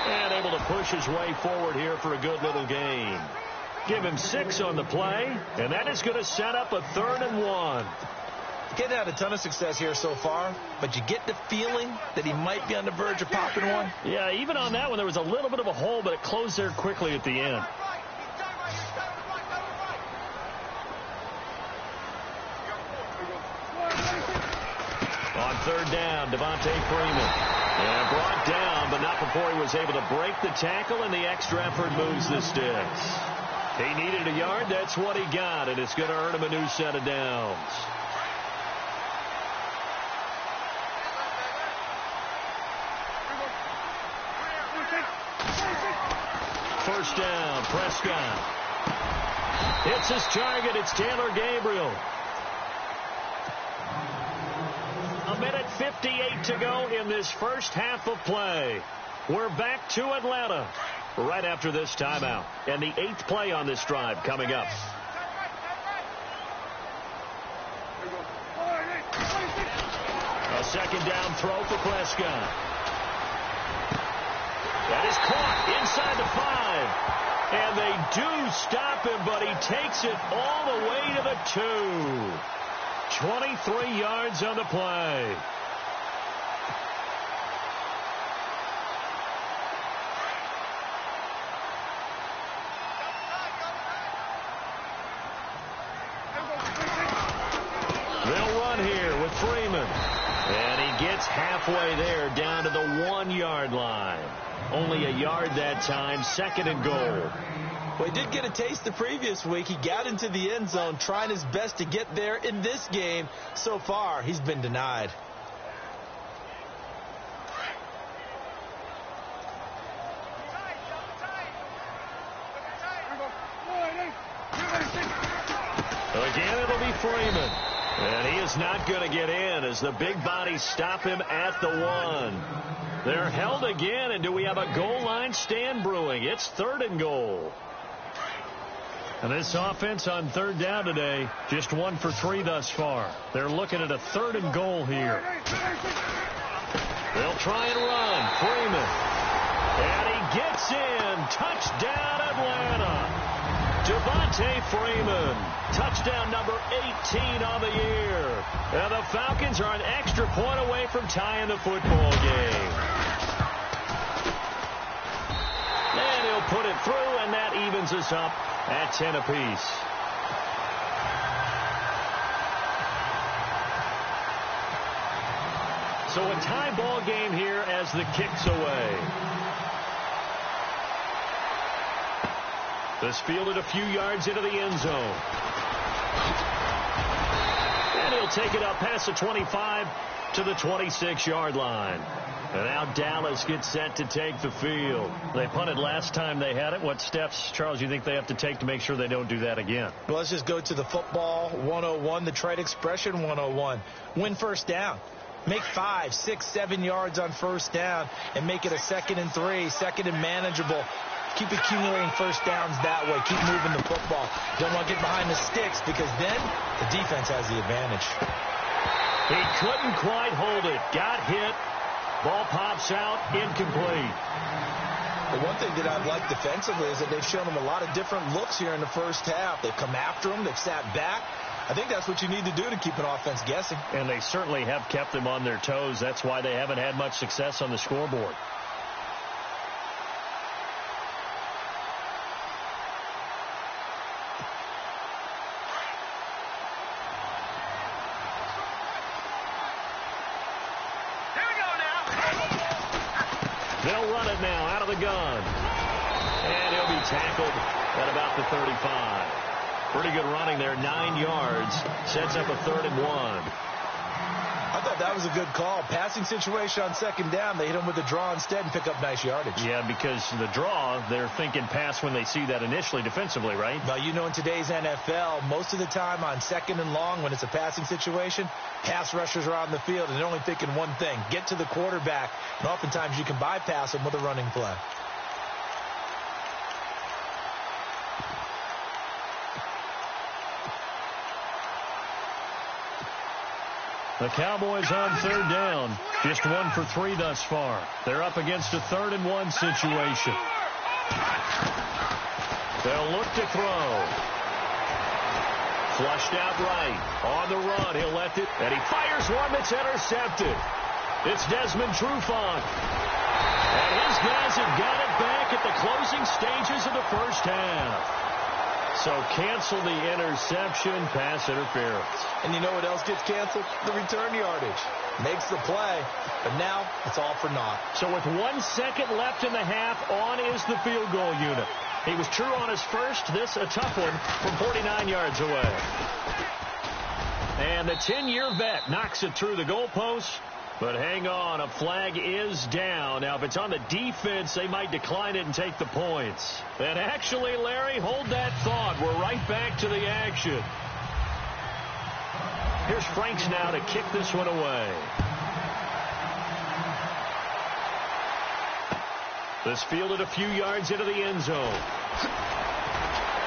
And able to push his way forward here for a good little gain. Give him 6 on the play, and that is going to set up a 3rd and 1. Getting had a ton of success here so far, but you get the feeling that he might be on the verge of popping one. Yeah, even on that one, there was a little bit of a hole, but it closed there quickly at the end. On 3rd down, Devontae Freeman. And brought down, but not before he was able to break the tackle, and the extra effort moves the sticks. He needed a yard. That's what he got, and it's going to earn him a new set of downs. First down, Prescott. Hits his target. It's Taylor Gabriel. 1:58 to go in this first half of play. We're back to Atlanta right after this timeout. And the 8th play on this drive coming up. A 2nd down throw for Prescott. That is caught inside the 5. And they do stop him, but he takes it all the way to the 2. 23 yards on the play. They'll run here with Freeman. And he gets halfway there down to the 1-yard line. Only a yard that time, 2nd and goal. Well, he did get a taste the previous week. He got into the end zone trying his best to get there in this game. So far, he's been denied. Again, it'll be Freeman. And he is not going to get in as the big bodies stop him at the 1. They're held again, and do we have a goal line stand brewing? It's 3rd and goal. And this offense on 3rd down today, just 1 for 3 thus far. They're looking at a 3rd and goal here. They'll try and run. Freeman. And he gets in. Touchdown, Atlanta. Devontae Freeman, touchdown number 18 on the year. And the Falcons are an extra point away from tying the football game. And he'll put it through, and that evens us up at 10 apiece. So a tie ball game here as the kick's away. This fielded a few yards into the end zone. And he'll take it up past the 25 to the 26-yard line. And now Dallas gets set to take the field. They punted last time they had it. What steps, Charles, you think they have to take to make sure they don't do that again? Well, let's just go to the football 101, the trade expression 101. Win first down. Make 5, 6, 7 yards on first down and make it a 2nd and 3, 2nd and manageable. Keep accumulating first downs that way. Keep moving the football. Don't want to get behind the sticks because then the defense has the advantage. He couldn't quite hold it. Got hit. Ball pops out. Incomplete. The one thing that I've liked defensively is that they've shown them a lot of different looks here in the first half. They've come after them. They've sat back. I think that's what you need to do to keep an offense guessing. And they certainly have kept them on their toes. That's why they haven't had much success on the scoreboard. They'll run it now out of the gun. And he'll be tackled at about the 35. Pretty good running there, 9 yards. Sets up a 3rd and 1. I thought that was a good call. Passing situation on 2nd down. They hit him with the draw instead and pick up nice yardage. Yeah, because the draw, they're thinking pass when they see that initially defensively, right? Now, you know, in today's NFL, most of the time on 2nd and long, when it's a passing situation, pass rushers are on the field and they're only thinking one thing, get to the quarterback. And oftentimes you can bypass them with a running play. The Cowboys on 3rd down. Just 1 for 3 thus far. They're up against a 3rd and 1 situation. They'll look to throw. Flushed out right. On the run. He'll let it. And he fires one that's intercepted. It's Desmond Trufant. And his guys have got it back at the closing stages of the first half. So cancel the interception, pass interference. And you know what else gets canceled? The return yardage. Makes the play, but now it's all for naught. So with 1 second left in the half, on is the field goal unit. He was true on his first. This a tough one from 49 yards away. And the 10-year vet knocks it through the goalpost. But hang on, a flag is down. Now, if it's on the defense, they might decline it and take the points. And actually, Larry, hold that thought. We're right back to the action. Here's Franks now to kick this one away. This fielded a few yards into the end zone.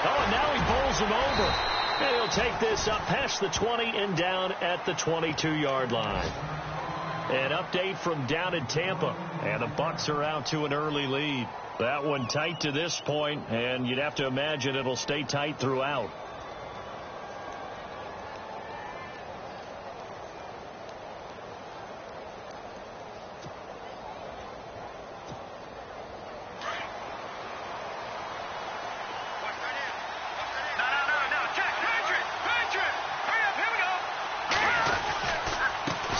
Oh, and now he bowls him over. And he'll take this up past the 20 and down at the 22-yard line. An update from down in Tampa, and the Bucs are out to an early lead. That one tight to this point, and you'd have to imagine it'll stay tight throughout.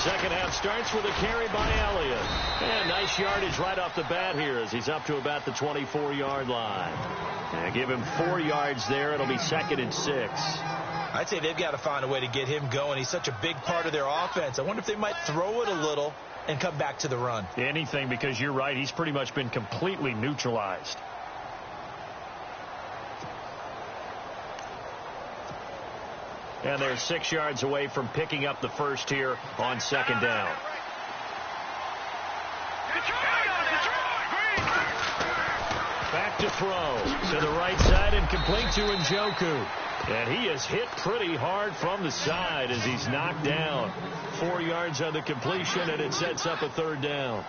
second half starts with a carry by Elliott. And nice yardage right off the bat here as he's up to about the 24-yard line. And give him 4 yards there. It'll be 2nd and 6. I'd say they've got to find a way to get him going. He's such a big part of their offense. I wonder if they might throw it a little and come back to the run. Anything, because you're right. He's pretty much been completely neutralized. And they're 6 yards away from picking up the first here on 2nd down. Back to throw to the right side and complete to Njoku. And he is hit pretty hard from the side as he's knocked down. 4 yards on the completion, and it sets up a 3rd down.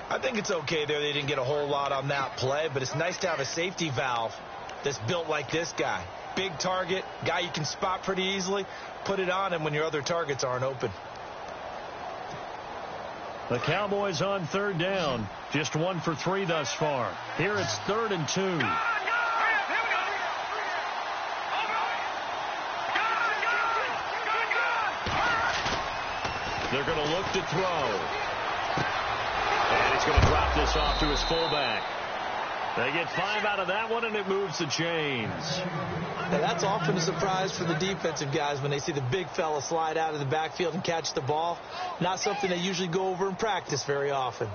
I think it's okay there. They didn't get a whole lot on that play, but it's nice to have a safety valve that's built like this guy. Big target, guy you can spot pretty easily. Put it on him when your other targets aren't open. The Cowboys on 3rd down. Just 1 for 3 thus far. Here it's 3rd and 2. They're going to look to throw. And he's going to drop this off to his fullback. They get 5 out of that one, and it moves the chains. Now, that's often a surprise for the defensive guys when they see the big fella slide out of the backfield and catch the ball. Not something they usually go over in practice very often.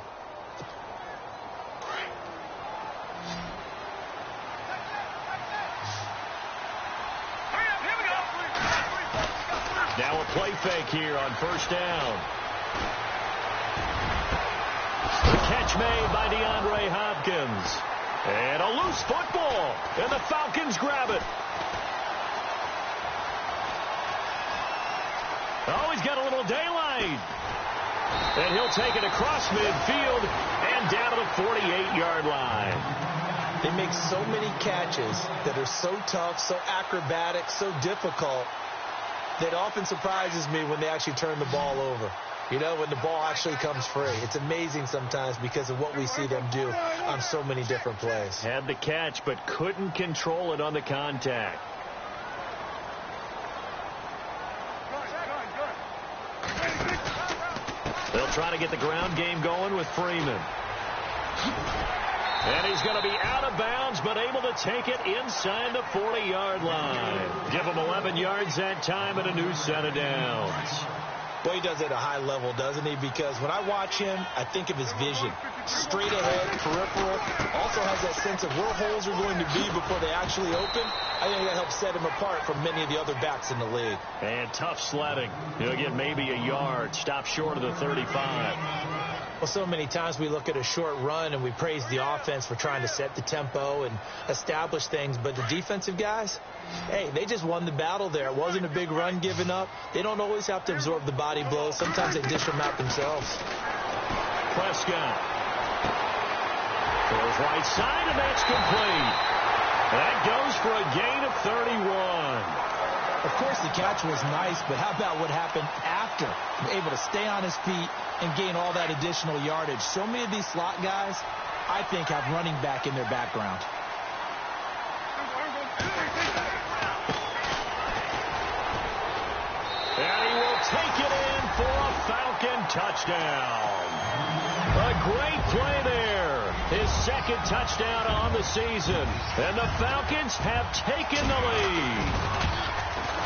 Now a play fake here on 1st down. The catch made by DeAndre Hopkins. And a loose football. And the Falcons grab it. Oh, he's got a little daylight. And he'll take it across midfield and down to the 48-yard line. They make so many catches that are so tough, so acrobatic, so difficult, that often surprises me when they actually turn the ball over. You know, when the ball actually comes free. It's amazing sometimes because of what we see them do on so many different plays. Had the catch, but couldn't control it on the contact. They'll try to get the ground game going with Freeman. And he's going to be out of bounds, but able to take it inside the 40-yard line. Give him 11 yards that time and a new set of downs. Well, he does it at a high level, doesn't he? Because when I watch him, I think of his vision. Straight ahead, peripheral. Also has that sense of where holes are going to be before they actually open. I think that helps set him apart from many of the other backs in the league. And tough sledding. He'll get maybe a yard. Stop short of the 35. Well, so many times we look at a short run and we praise the offense for trying to set the tempo and establish things. But the defensive guys, hey, they just won the battle there. It wasn't a big run given up. They don't always have to absorb the body blows. Sometimes they dish them out themselves. Prescott throws right side, and that's complete. That goes for a gain of 31. Of course, the catch was nice, but how about what happened after? Able to stay on his feet and gain all that additional yardage. So many of these slot guys, I think, have running back in their background. And he will take it in for a Falcon touchdown. A great play there. His 2nd touchdown on the season. And the Falcons have taken the lead.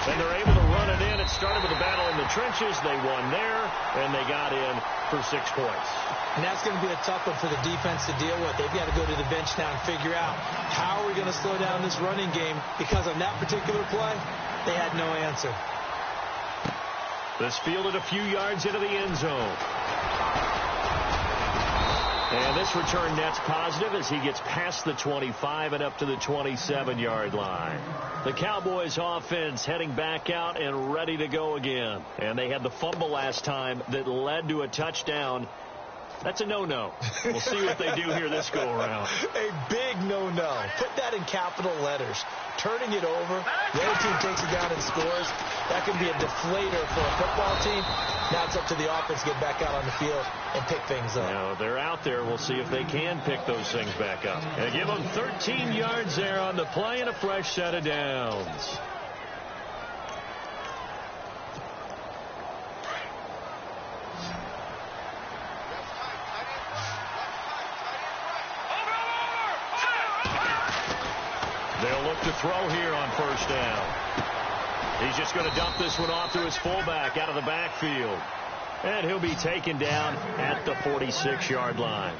And they're able to run it in. It started with a battle in the trenches. They won there, and they got in for 6 points. And that's going to be a tough one for the defense to deal with. They've got to go to the bench now and figure out how are we going to slow down this running game, because on that particular play, they had no answer. This fielded a few yards into the end zone. And this return net's positive as he gets past the 25 and up to the 27-yard line. The Cowboys offense heading back out and ready to go again. And they had the fumble last time that led to a touchdown. That's a no-no. We'll see what they do here this go-around. A big no-no. Put that in capital letters. Turning it over, the other team takes it down and scores. That can be a deflator for a football team. Now it's up to the offense to get back out on the field and pick things up. Now, they're out there. We'll see if they can pick those things back up. And give them 13 yards there on the play and a fresh set of downs. look to throw here on first down. He's just going to dump this one off to his fullback out of the backfield. And he'll be taken down at the 46-yard line.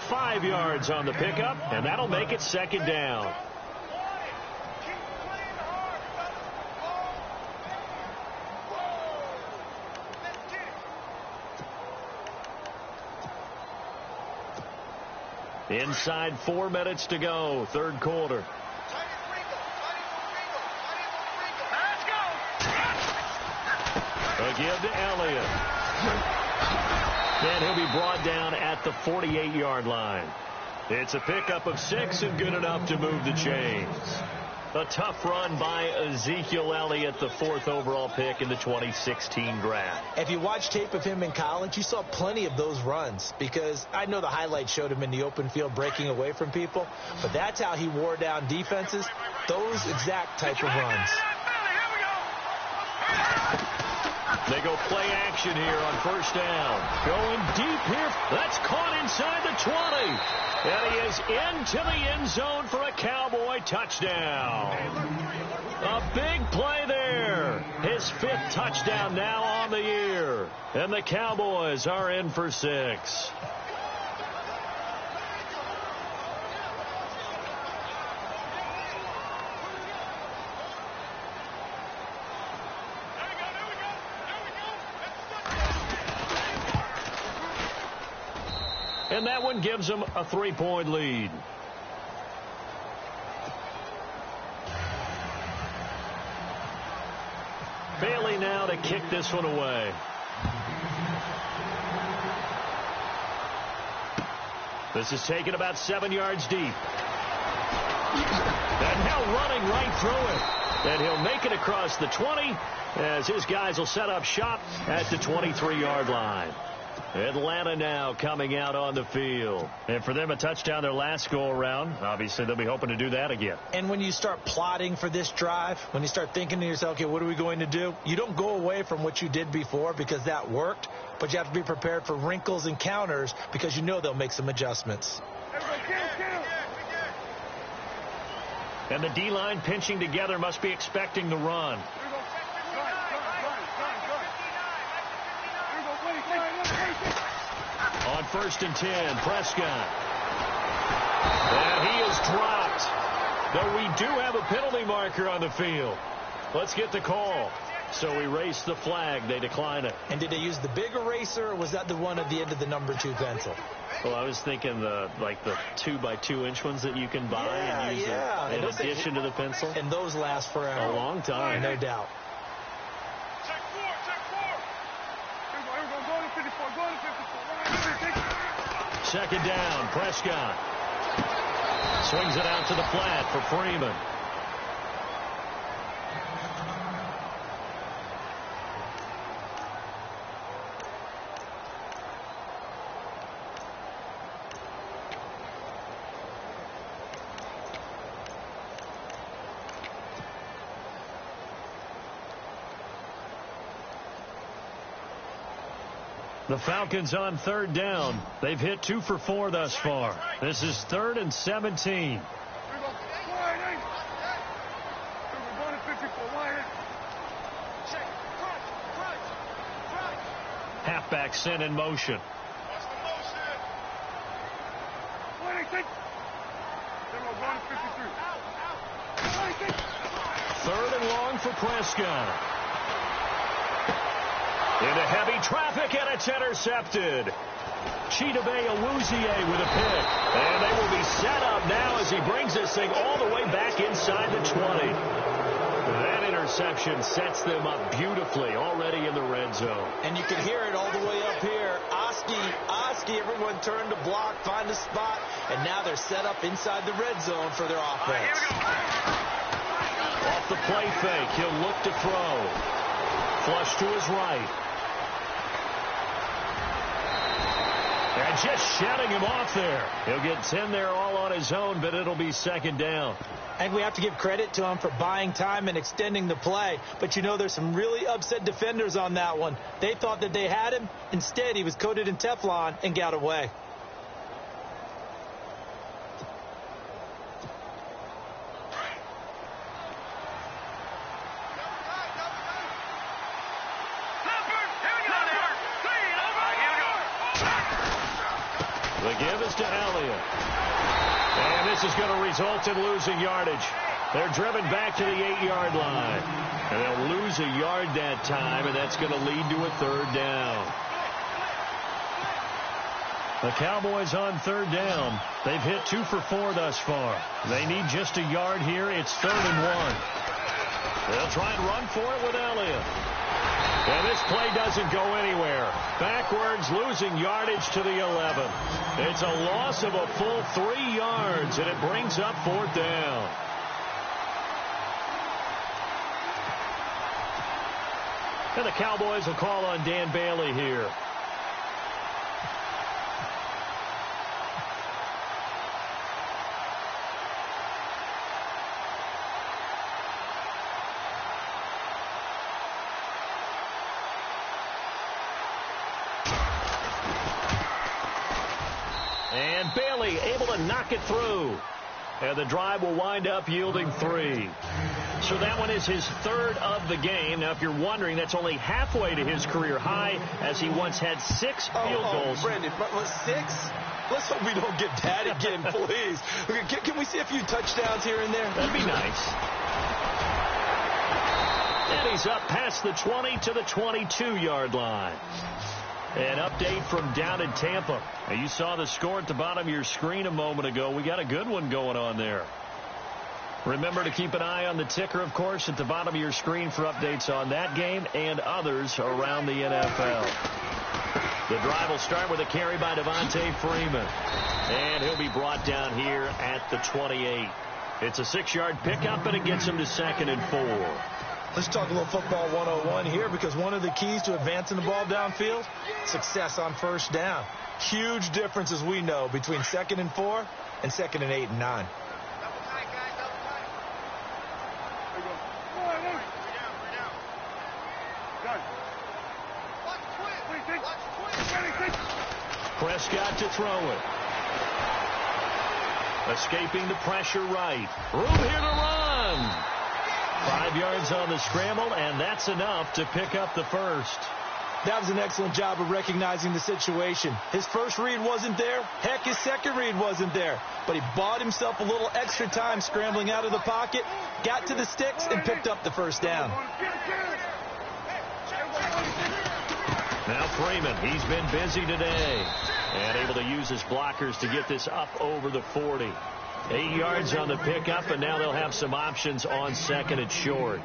5 yards on the pickup, and that'll make it second down. Inside 4 minutes to go, third quarter. A give to Elliott. And he'll be brought down at the 48-yard line. It's a pickup of 6 and good enough to move the chains. A tough run by Ezekiel Elliott, the 4th overall pick in the 2016 draft. If you watch tape of him in college, you saw plenty of those runs, because I know the highlights showed him in the open field breaking away from people, but that's how he wore down defenses, those exact type of runs. They go play action here on first down. Going deep here. That's caught inside the 20. And he is into the end zone for a Cowboy touchdown. A big play there. His 5th touchdown now on the year. And the Cowboys are in for 6. And that one gives them a 3-point lead. Bailey now to kick this one away. This is taken about 7 yards deep. And now running right through it. And he'll make it across the 20 as his guys will set up shop at the 23-yard line. Atlanta now coming out on the field. And for them, a touchdown their last go-around. Obviously, they'll be hoping to do that again. And when you start plotting for this drive, when you start thinking to yourself, okay, what are we going to do? You don't go away from what you did before because that worked, but you have to be prepared for wrinkles and counters because you know they'll make some adjustments. And the D-line pinching together must be expecting the run. On 1st and 10, Prescott. And he is dropped. Though we do have a penalty marker on the field. Let's get the call. So erase the flag. They decline it. And did they use the big eraser, or was that the one at the end of the number 2 pencil? Well, I was thinking the 2x2-inch ones that you can buy and use in addition to the pencil. And those last forever. A long time. No doubt. Second down, Prescott. Swings it out to the flat for Freeman. The Falcons on 3rd down. They've hit 2 for 4 thus far. This is 3rd and 17. Halfback sent in motion. 3rd and long for Prescott. Into heavy traffic, and it's intercepted. Chidobe Awuzie with a pick. And they will be set up now as he brings this thing all the way back inside the 20. That interception sets them up beautifully already in the red zone. And you can hear it all the way up here. Oski, everyone turned to block, find a spot, and now they're set up inside the red zone for their offense. Off the play fake, he'll look to throw. Flush to his right. And just shutting him off there. He'll get 10 there all on his own, but it'll be second down. And we have to give credit to him for buying time and extending the play. But you know, there's some really upset defenders on that one. They thought that they had him. Instead, he was coated in Teflon and got away. give is to Elliott. And this is going to result in losing yardage. They're driven back to the 8-yard line. And they'll lose a yard that time, and that's going to lead to a third down. The Cowboys on third down. They've hit 2 for 4 thus far. They need just a yard here. It's 3rd and 1. They'll try and run for it with Elliott. And this play doesn't go anywhere. Backwards, losing yardage to the 11. It's a loss of a full 3 yards, and it brings up 4th down. And the Cowboys will call on Dan Bailey here. And Bailey able to knock it through. And the drive will wind up yielding 3. So that one is his 3rd of the game. Now, if you're wondering, that's only halfway to his career high, as he once had 6 field goals. Brandon, 6? Let's hope we don't get that again, please. Can we see a few touchdowns here and there? That'd be nice. And he's up past the 20 to the 22-yard line. An update from down in Tampa. Now, you saw the score at the bottom of your screen a moment ago. We got a good one going on there. Remember to keep an eye on the ticker, of course, at the bottom of your screen for updates on that game and others around the NFL. The drive will start with a carry by Devontae Freeman. And he'll be brought down here at the 28. It's a 6-yard pickup, and it gets him to 2nd and 4. Let's talk a little football 101 here, because one of the keys to advancing the ball downfield, success on first down. Huge difference, as we know, between 2nd and 4 and 2nd and 8 and 9. Prescott to throw it. Escaping the pressure right. Room here to run. 5 yards on the scramble, and that's enough to pick up the first. That was an excellent job of recognizing the situation. His first read wasn't there. Heck, his second read wasn't there. But he bought himself a little extra time scrambling out of the pocket, got to the sticks, and picked up the first down. Now Freeman, he's been busy today. And able to use his blockers to get this up over the 40. 8 yards on the pickup, and now they'll have some options on 2nd and short.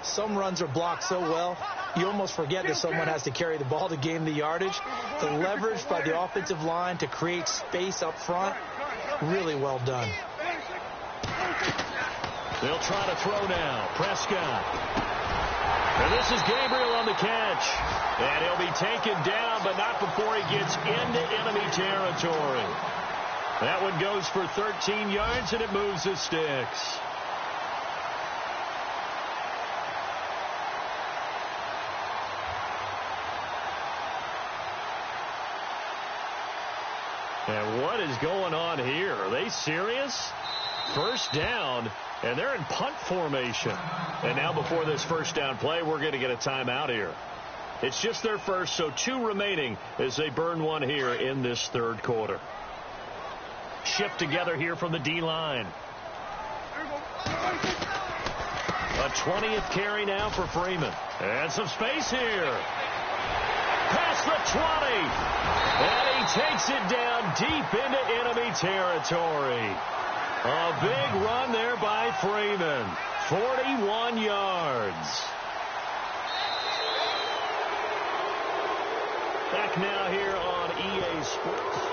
Some runs are blocked so well, you almost forget that someone has to carry the ball to gain the yardage. The leverage by the offensive line to create space up front, really well done. They'll try to throw now. Prescott. And this is Gabriel on the catch. And he'll be taken down, but not before he gets into enemy territory. That one goes for 13 yards, and it moves the sticks. And what is going on here? Are they serious? First down, and they're in punt formation. And now before this first down play, we're going to get a timeout here. It's just their first, so 2 remaining as they burn one here in this 3rd quarter. Shift together here from the D-line. A 20th carry now for Freeman. And some space here. Past the 20. And he takes it down deep into enemy territory. A big run there by Freeman. 41 yards. Back now here on EA Sports.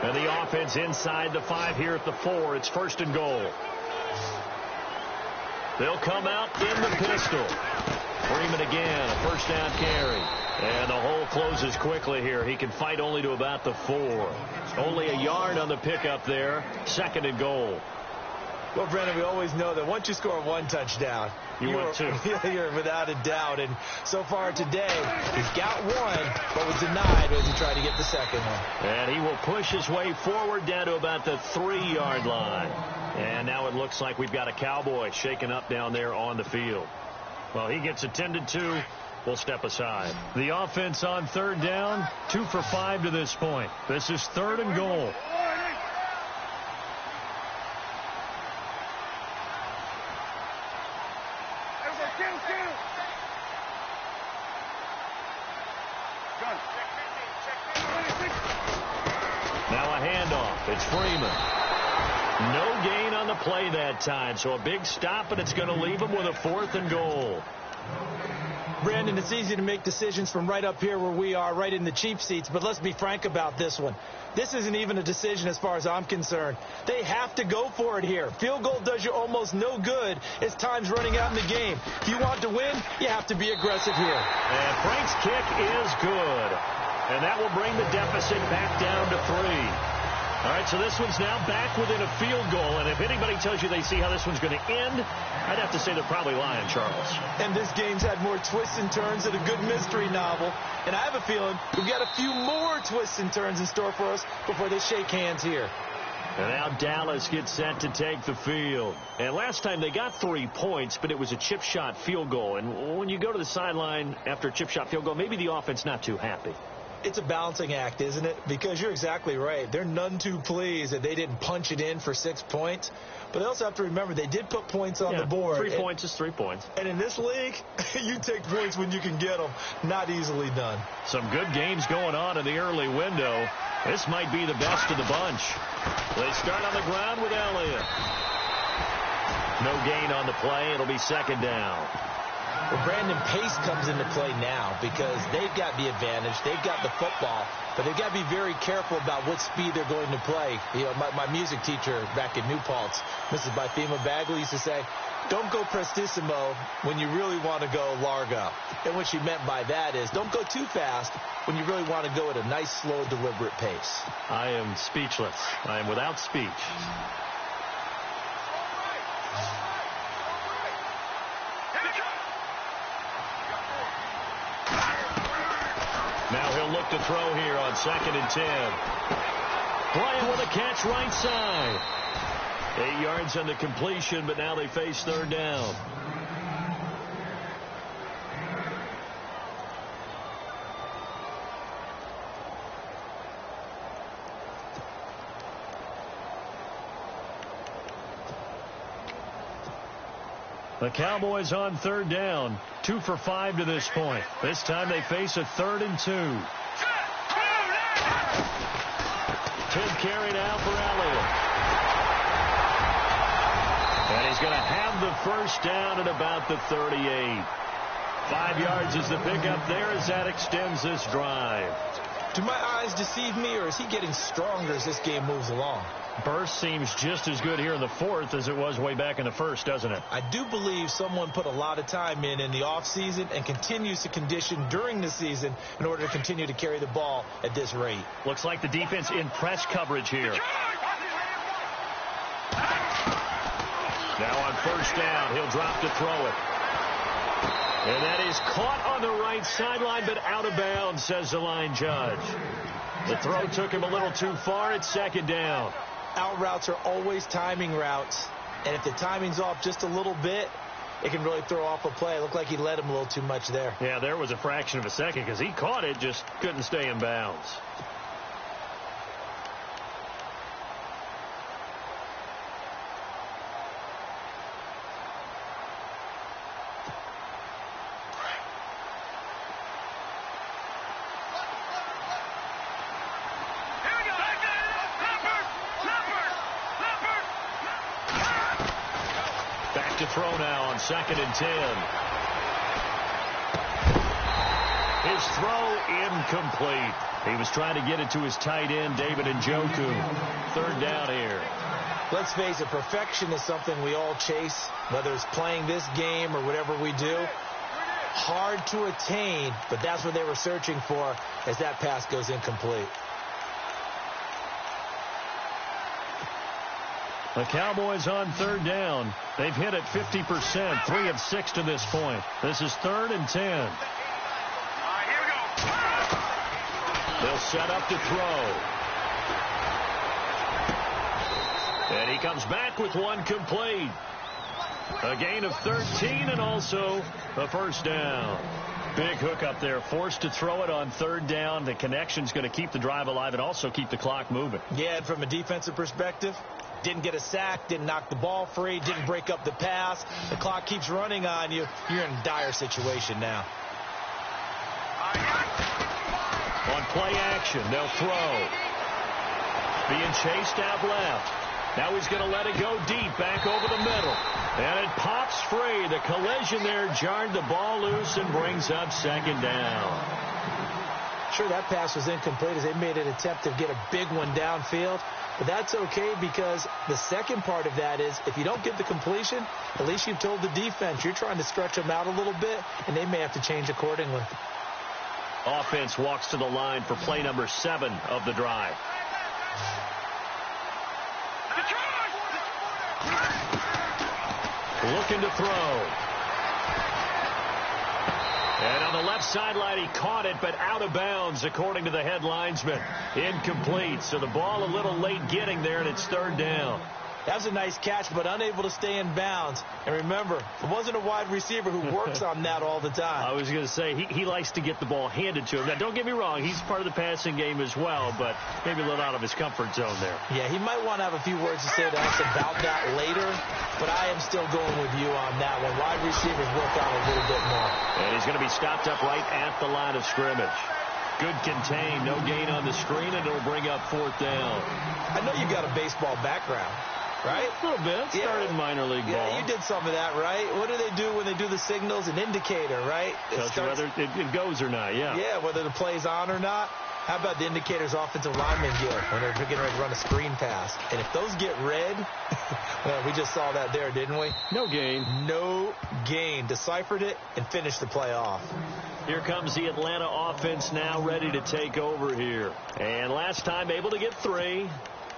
And the offense inside the 5 here at the 4. It's 1st and goal. They'll come out in the pistol. Freeman again, a first down carry. And the hole closes quickly here. He can fight only to about the 4. Only a yard on the pickup there. 2nd and goal. Well, Brennan, we always know that once you score 1 touchdown, you're without a doubt. And so far today, he's got 1, but was denied as he tried to get the 2nd one. And he will push his way forward down to about the 3-yard line. And now it looks like we've got a Cowboy shaken up down there on the field. Well, he gets attended to will step aside. The offense on third down, 2 for 5 to this point. This is 3rd and goal. Now a handoff. It's Freeman. No gain on the play that time, so a big stop, and it's going to leave him with a 4th and goal. Brandon, it's easy to make decisions from right up here where we are, right in the cheap seats, but let's be frank about this one. This isn't even a decision as far as I'm concerned. They have to go for it here. Field goal does you almost no good as time's running out in the game. If you want to win, you have to be aggressive here. And Frank's kick is good. And that will bring the deficit back down to 3. All right, so this one's now back within a field goal. And if anybody tells you they see how this one's going to end, I'd have to say they're probably lying, Charles. And this game's had more twists and turns than a good mystery novel. And I have a feeling we've got a few more twists and turns in store for us before they shake hands here. And now Dallas gets set to take the field. And last time they got 3 points, but it was a chip shot field goal. And when you go to the sideline after a chip shot field goal, maybe the offense not too happy. It's a balancing act, isn't it? Because you're exactly right. They're none too pleased that they didn't punch it in for 6 points. But they also have to remember they did put points on the board. 3 points is 3 points. And in this league, you take points when you can get them. Not easily done. Some good games going on in the early window. This might be the best of the bunch. They start on the ground with Elliott. No gain on the play. It'll be 2nd down. Well, Brandon, pace comes into play now because they've got the advantage. They've got the football, but they've got to be very careful about what speed they're going to play. You know, my music teacher back in New Paltz, Mrs. Bythema Bagley, used to say, don't go prestissimo when you really want to go largo. And what she meant by that is don't go too fast when you really want to go at a nice, slow, deliberate pace. I am speechless. I am without speech. Now he'll look to throw here on 2nd and 10. Bryant with a catch right side. 8 yards on the completion, but now they face 3rd down. The Cowboys on 3rd down. 2 for 5 to this point. This time they face a 3rd and 2. 10 carry now for Elliott. And he's going to have the 1st down at about the 38. 5 yards is the pickup there as that extends this drive. Do my eyes deceive me, or is he getting stronger as this game moves along? Burst seems just as good here in the 4th as it was way back in the 1st, doesn't it? I do believe someone put a lot of time in the offseason and continues to condition during the season in order to continue to carry the ball at this rate. Looks like the defense in press coverage here. Now on 1st down, he'll drop to throw it. And that is caught on the right sideline, but out of bounds, says the line judge. The throw took him a little too far. It's 2nd down. Out routes are always timing routes. And if the timing's off just a little bit, it can really throw off a play. It looked like he led him a little too much there. Yeah, there was a fraction of a second because he caught it, just couldn't stay in bounds. To throw now on 2nd and 10. His throw incomplete. He was trying to get it to his tight end, David Njoku. 3rd down here. Let's face it, perfection is something we all chase, whether it's playing this game or whatever we do. Hard to attain, but that's what they were searching for as that pass goes incomplete. The Cowboys on 3rd down. They've hit it 50%, 3 of 6 to this point. This is 3rd and 10. Here we go. They'll set up to throw. And he comes back with one complete. A gain of 13 and also a 1st down. Big hook up there, forced to throw it on third down. The connection's going to keep the drive alive and also keep the clock moving. Yeah, and from a defensive perspective, didn't get a sack, didn't knock the ball free, didn't break up the pass. The clock keeps running on you. You're in a dire situation now. On play action, they'll throw. Being chased out left. Now he's going to let it go deep, back over the middle. And it pops free. The collision there jarred the ball loose and brings up second down. Sure, that pass was incomplete as they made an attempt to get a big one downfield. But that's okay because the second part of that is if you don't get the completion, at least you've told the defense you're trying to stretch them out a little bit, and they may have to change accordingly. Offense walks to the line for play number 7 of the drive. Looking to throw. And on the left sideline, he caught it, but out of bounds, according to the head linesman. Incomplete. So the ball a little late getting there, and it's third down. That was a nice catch, but unable to stay in bounds. And remember, it wasn't a wide receiver who works on that all the time. I was going to say, he likes to get the ball handed to him. Now, don't get me wrong, he's part of the passing game as well, but maybe a little out of his comfort zone there. Yeah, he might want to have a few words to say to us about that later, but I am still going with you on that one. Wide receivers work out a little bit more. And he's going to be stopped up right at the line of scrimmage. Good contain, no gain on the screen, and it'll bring up fourth down. I know you've got a baseball background. Right? A little bit. Started minor league ball. Yeah, you did some of that, right? What do they do when they do the signals? An indicator, right? Tells you whether it goes or not, yeah. Yeah, whether the play's on or not. How about the indicators offensive linemen get when they're getting ready to run a screen pass? And if those get red, well, we just saw that there, didn't we? No gain. No gain. Deciphered it and finished the play off. Here comes the Atlanta offense now ready to take over here. And last time able to get 3.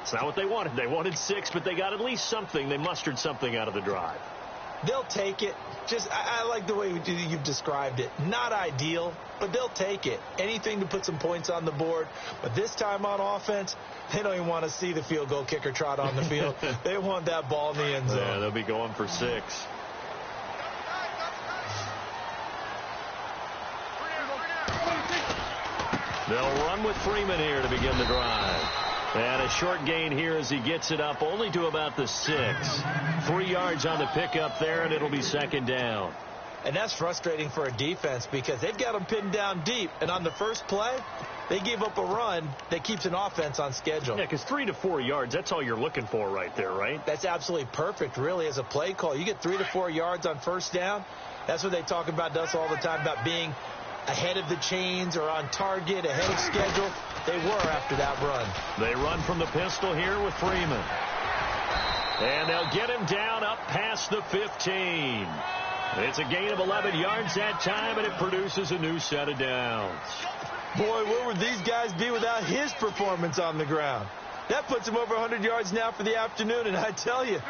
It's not what they wanted. They wanted 6, but they got at least something. They mustered something out of the drive. They'll take it. I like the way you've described it. Not ideal, but they'll take it. Anything to put some points on the board. But this time on offense, they don't even want to see the field goal kicker trot on the field. They want that ball in the end zone. Yeah, they'll be going for 6. They'll run with Freeman here to begin the drive. And a short gain here as he gets it up only to about the 6. 3 yards on the pickup there, and it'll be second down. And that's frustrating for a defense because they've got them pinned down deep. And on the first play, they gave up a run that keeps an offense on schedule. Yeah, because 3 to 4 yards, that's all you're looking for right there, right? That's absolutely perfect, really, as a play call. You get 3 to 4 yards on first down. That's what they talk about to us all the time, about being ahead of the chains or on target, ahead of schedule. They were after that run. They run from the pistol here with Freeman. And they'll get him down up past the 15. It's a gain of 11 yards that time, and it produces a new set of downs. Boy, where would these guys be without his performance on the ground? That puts him over 100 yards now for the afternoon, and I tell you,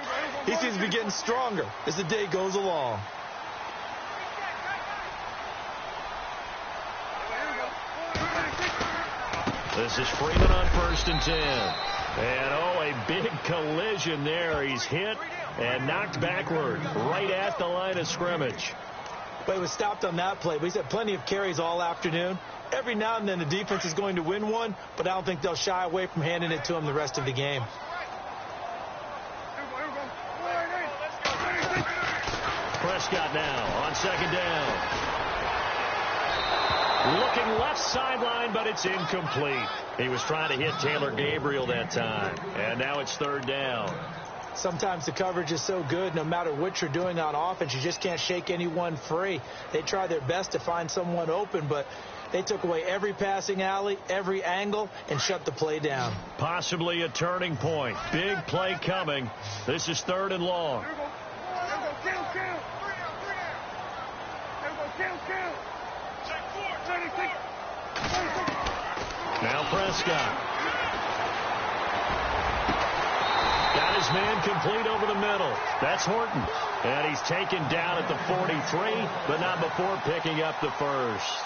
he seems to be getting stronger as the day goes along. This is Freeman on 1st and 10. And, a big collision there. He's hit and knocked backward right at the line of scrimmage. But he was stopped on that play. But he's had plenty of carries all afternoon. Every now and then the defense is going to win one, but I don't think they'll shy away from handing it to him the rest of the game. Prescott now on second down. Looking left sideline, but it's incomplete. He was trying to hit Taylor Gabriel that time. And now it's third down. Sometimes the coverage is so good, no matter what you're doing on offense, you just can't shake anyone free. They try their best to find someone open, but they took away every passing alley, every angle, and shut the play down. Possibly a turning point. Big play coming. This is 3rd and long. Now Prescott. Got his man complete over the middle. That's Horton. And he's taken down at the 43, but not before picking up the first.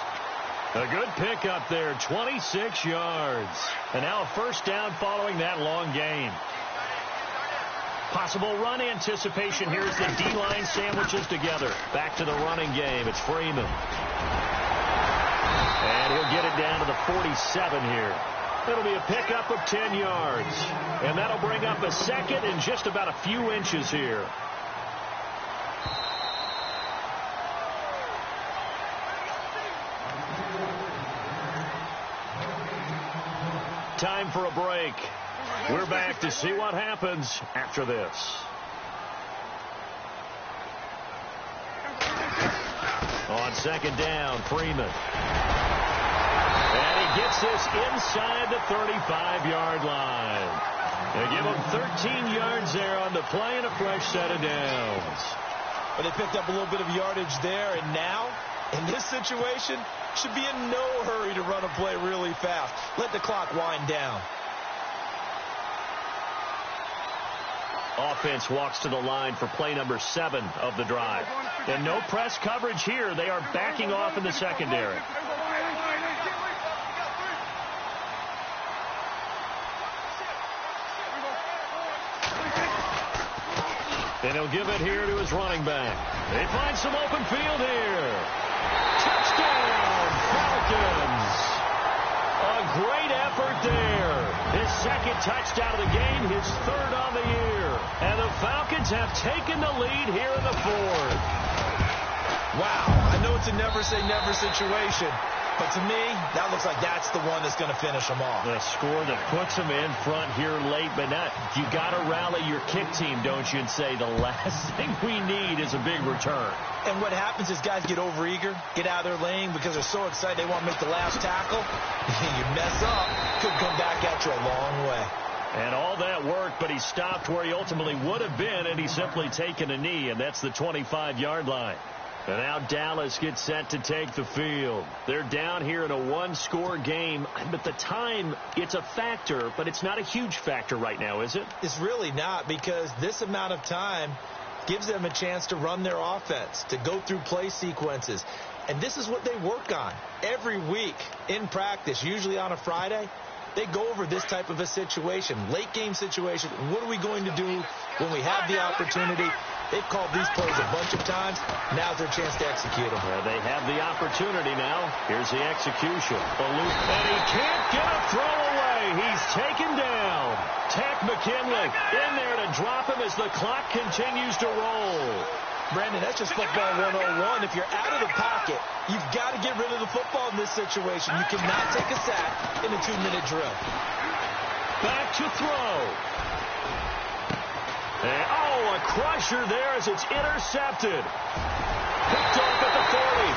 A good pickup there, 26 yards. And now a first down following that long gain. Possible run anticipation here as the D-line sandwiches together. Back to the running game. It's Freeman. And he'll get it down to the 47 here. It'll be a pickup of 10 yards. And that'll bring up a second in just about a few inches here. Time for a break. We're back to see what happens after this. On second down, Freeman. And he gets this inside the 35-yard line. They give him 13 yards there on the play and a fresh set of downs. But they picked up a little bit of yardage there, and now, in this situation, should be in no hurry to run a play really fast. Let the clock wind down. Offense walks to the line for play number 7 of the drive. And no press coverage here. They are backing off in the secondary. And he'll give it here to his running back. They find some open field here. Touchdown, Falcons. A great effort there. His second touchdown of the game, his third on the year. And the Falcons have taken the lead here in the fourth. Wow, I know it's a never-say-never situation, but to me, that looks like that's the one that's going to finish them off. The score that puts them in front here late, but not. You got to rally your kick team, don't you, and say the last thing we need is a big return. And what happens is guys get overeager, get out of their lane because they're so excited they want to make the last tackle. You mess up, could come back at you a long way. And all that work, but he stopped where he ultimately would have been, and he's simply taken a knee, and that's the 25-yard line. And now Dallas gets set to take the field. They're down here in a one-score game, but the time, it's a factor, but it's not a huge factor right now, is it? It's really not, because this amount of time gives them a chance to run their offense, to go through play sequences. And this is what they work on every week in practice, usually on a Friday. They go over this type of a situation, late game situation. What are we going to do when we have the opportunity? They've called these plays a bunch of times. Now's their chance to execute them. They have the opportunity now. Here's the execution. And he can't get a throw away. He's taken down. Tech McKinley in there to drop him as the clock continues to roll. Brandon, that's just football 101. If you're out of the pocket, you've got to get rid of the football in this situation. You cannot take a sack in a 2-minute drill. Back to throw. And, a crusher there as it's intercepted. Picked off at the 40.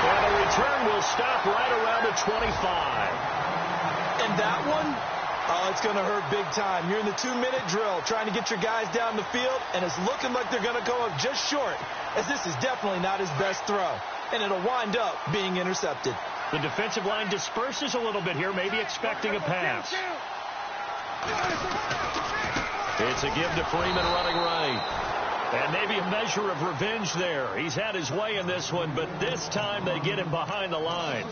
And the return will stop right around the 25. And that one, it's going to hurt big time. You're in the 2-minute drill trying to get your guys down the field, and it's looking like they're going to come up just short, as this is definitely not his best throw. And it'll wind up being intercepted. The defensive line disperses a little bit here, maybe expecting a pass. It's a give to Freeman running right. And maybe a measure of revenge there. He's had his way in this one, but this time they get him behind the line.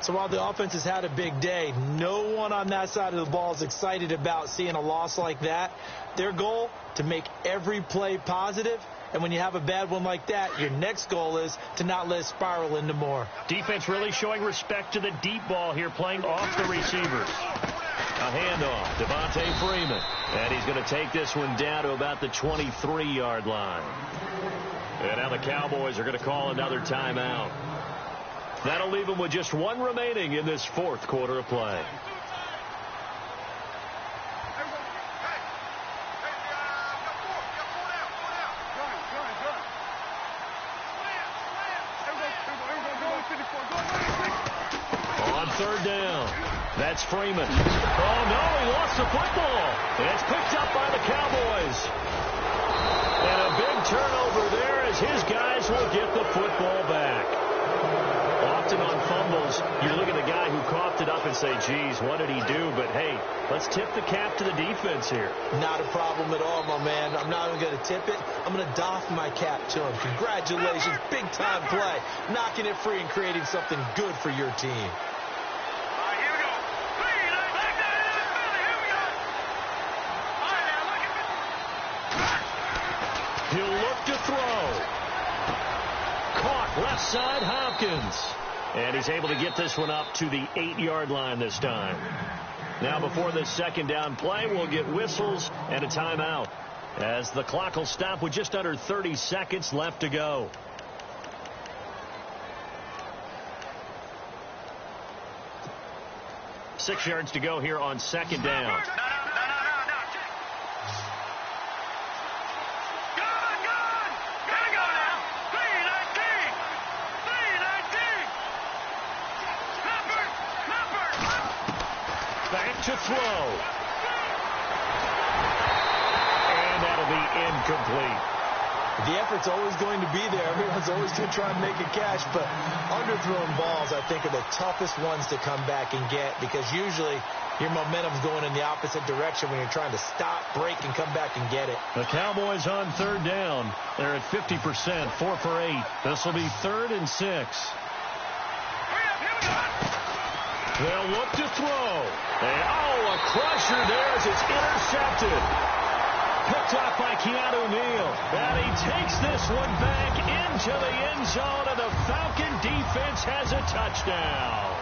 So while the offense has had a big day, no one on that side of the ball is excited about seeing a loss like that. Their goal, to make every play positive. And when you have a bad one like that, your next goal is to not let it spiral into more. Defense really showing respect to the deep ball here, playing off the receivers. A handoff, Devontae Freeman. And he's going to take this one down to about the 23-yard line. And now the Cowboys are going to call another timeout. That'll leave them with just one remaining in this fourth quarter of play. On third down, that's Freeman. Oh, no, he lost the football. And it's picked up by the Cowboys. And a big turnover there as his guys will get the football back. Often on fumbles, you look at the guy who coughed it up and say, geez, what did he do? But, hey, let's tip the cap to the defense here. Not a problem at all, my man. I'm not even going to tip it. I'm going to doff my cap to him. Congratulations. Big-time play. Knocking it free and creating something good for your team. He'll look to throw. Caught left side, Hopkins. And he's able to get this one up to the 8-yard line this time. Now before this second down play, we'll get whistles and a timeout, as the clock will stop with just under 30 seconds left to go. Six yards to go here on second down. Back to throw. And that'll be incomplete. The effort's always going to be there. Everyone's always going to try and make a catch, but underthrown balls, I think, are the toughest ones to come back and get, because usually your momentum's going in the opposite direction when you're trying to stop, break, and come back and get it. The Cowboys on third down. They're at 50%, 4 for 8. This will be 3rd and 6. They'll look to throw. And, a crusher there as it's intercepted. Picked off by Keanu Neal. And he takes this one back into the end zone, and the Falcon defense has a touchdown.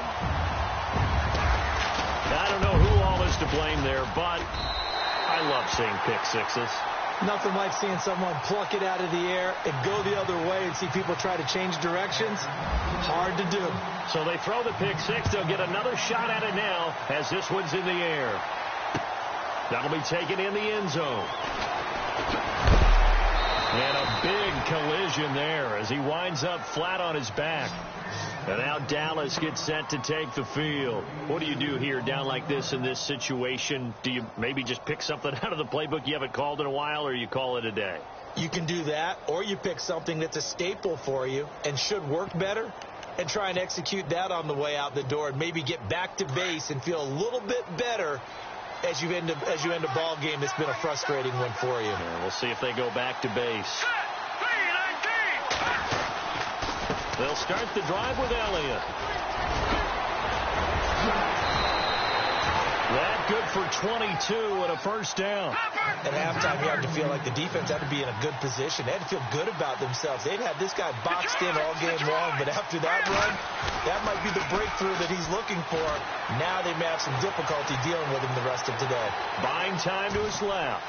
I don't know who all is to blame there, but I love seeing pick sixes. Nothing like seeing someone pluck it out of the air and go the other way and see people try to change directions. Hard to do. So they throw the pick six. They'll get another shot at it now as this one's in the air. That'll be taken in the end zone. And a big collision there as he winds up flat on his back. And now Dallas gets set to take the field. What do you do here down like this in this situation? Do you maybe just pick something out of the playbook you haven't called in a while, or you call it a day? You can do that, or you pick something that's a staple for you and should work better and try and execute that on the way out the door and maybe get back to base and feel a little bit better as you end a ball game that's been a frustrating one for you. Yeah, we'll see if they go back to base. They'll start the drive with Elliott. That good for 22 and a first down. At halftime, you have to feel like the defense had to be in a good position. They had to feel good about themselves. They'd had this guy boxed in all game long, but after that run, that might be the breakthrough that he's looking for. Now they may have some difficulty dealing with him the rest of today. Buying time to his left.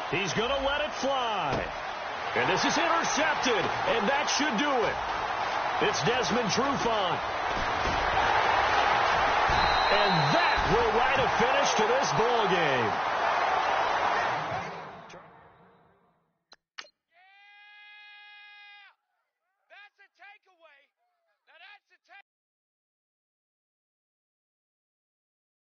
He's going to let it fly. And this is intercepted, and that should do it. It's Desmond Trufant. And that will write a finish to this ball game.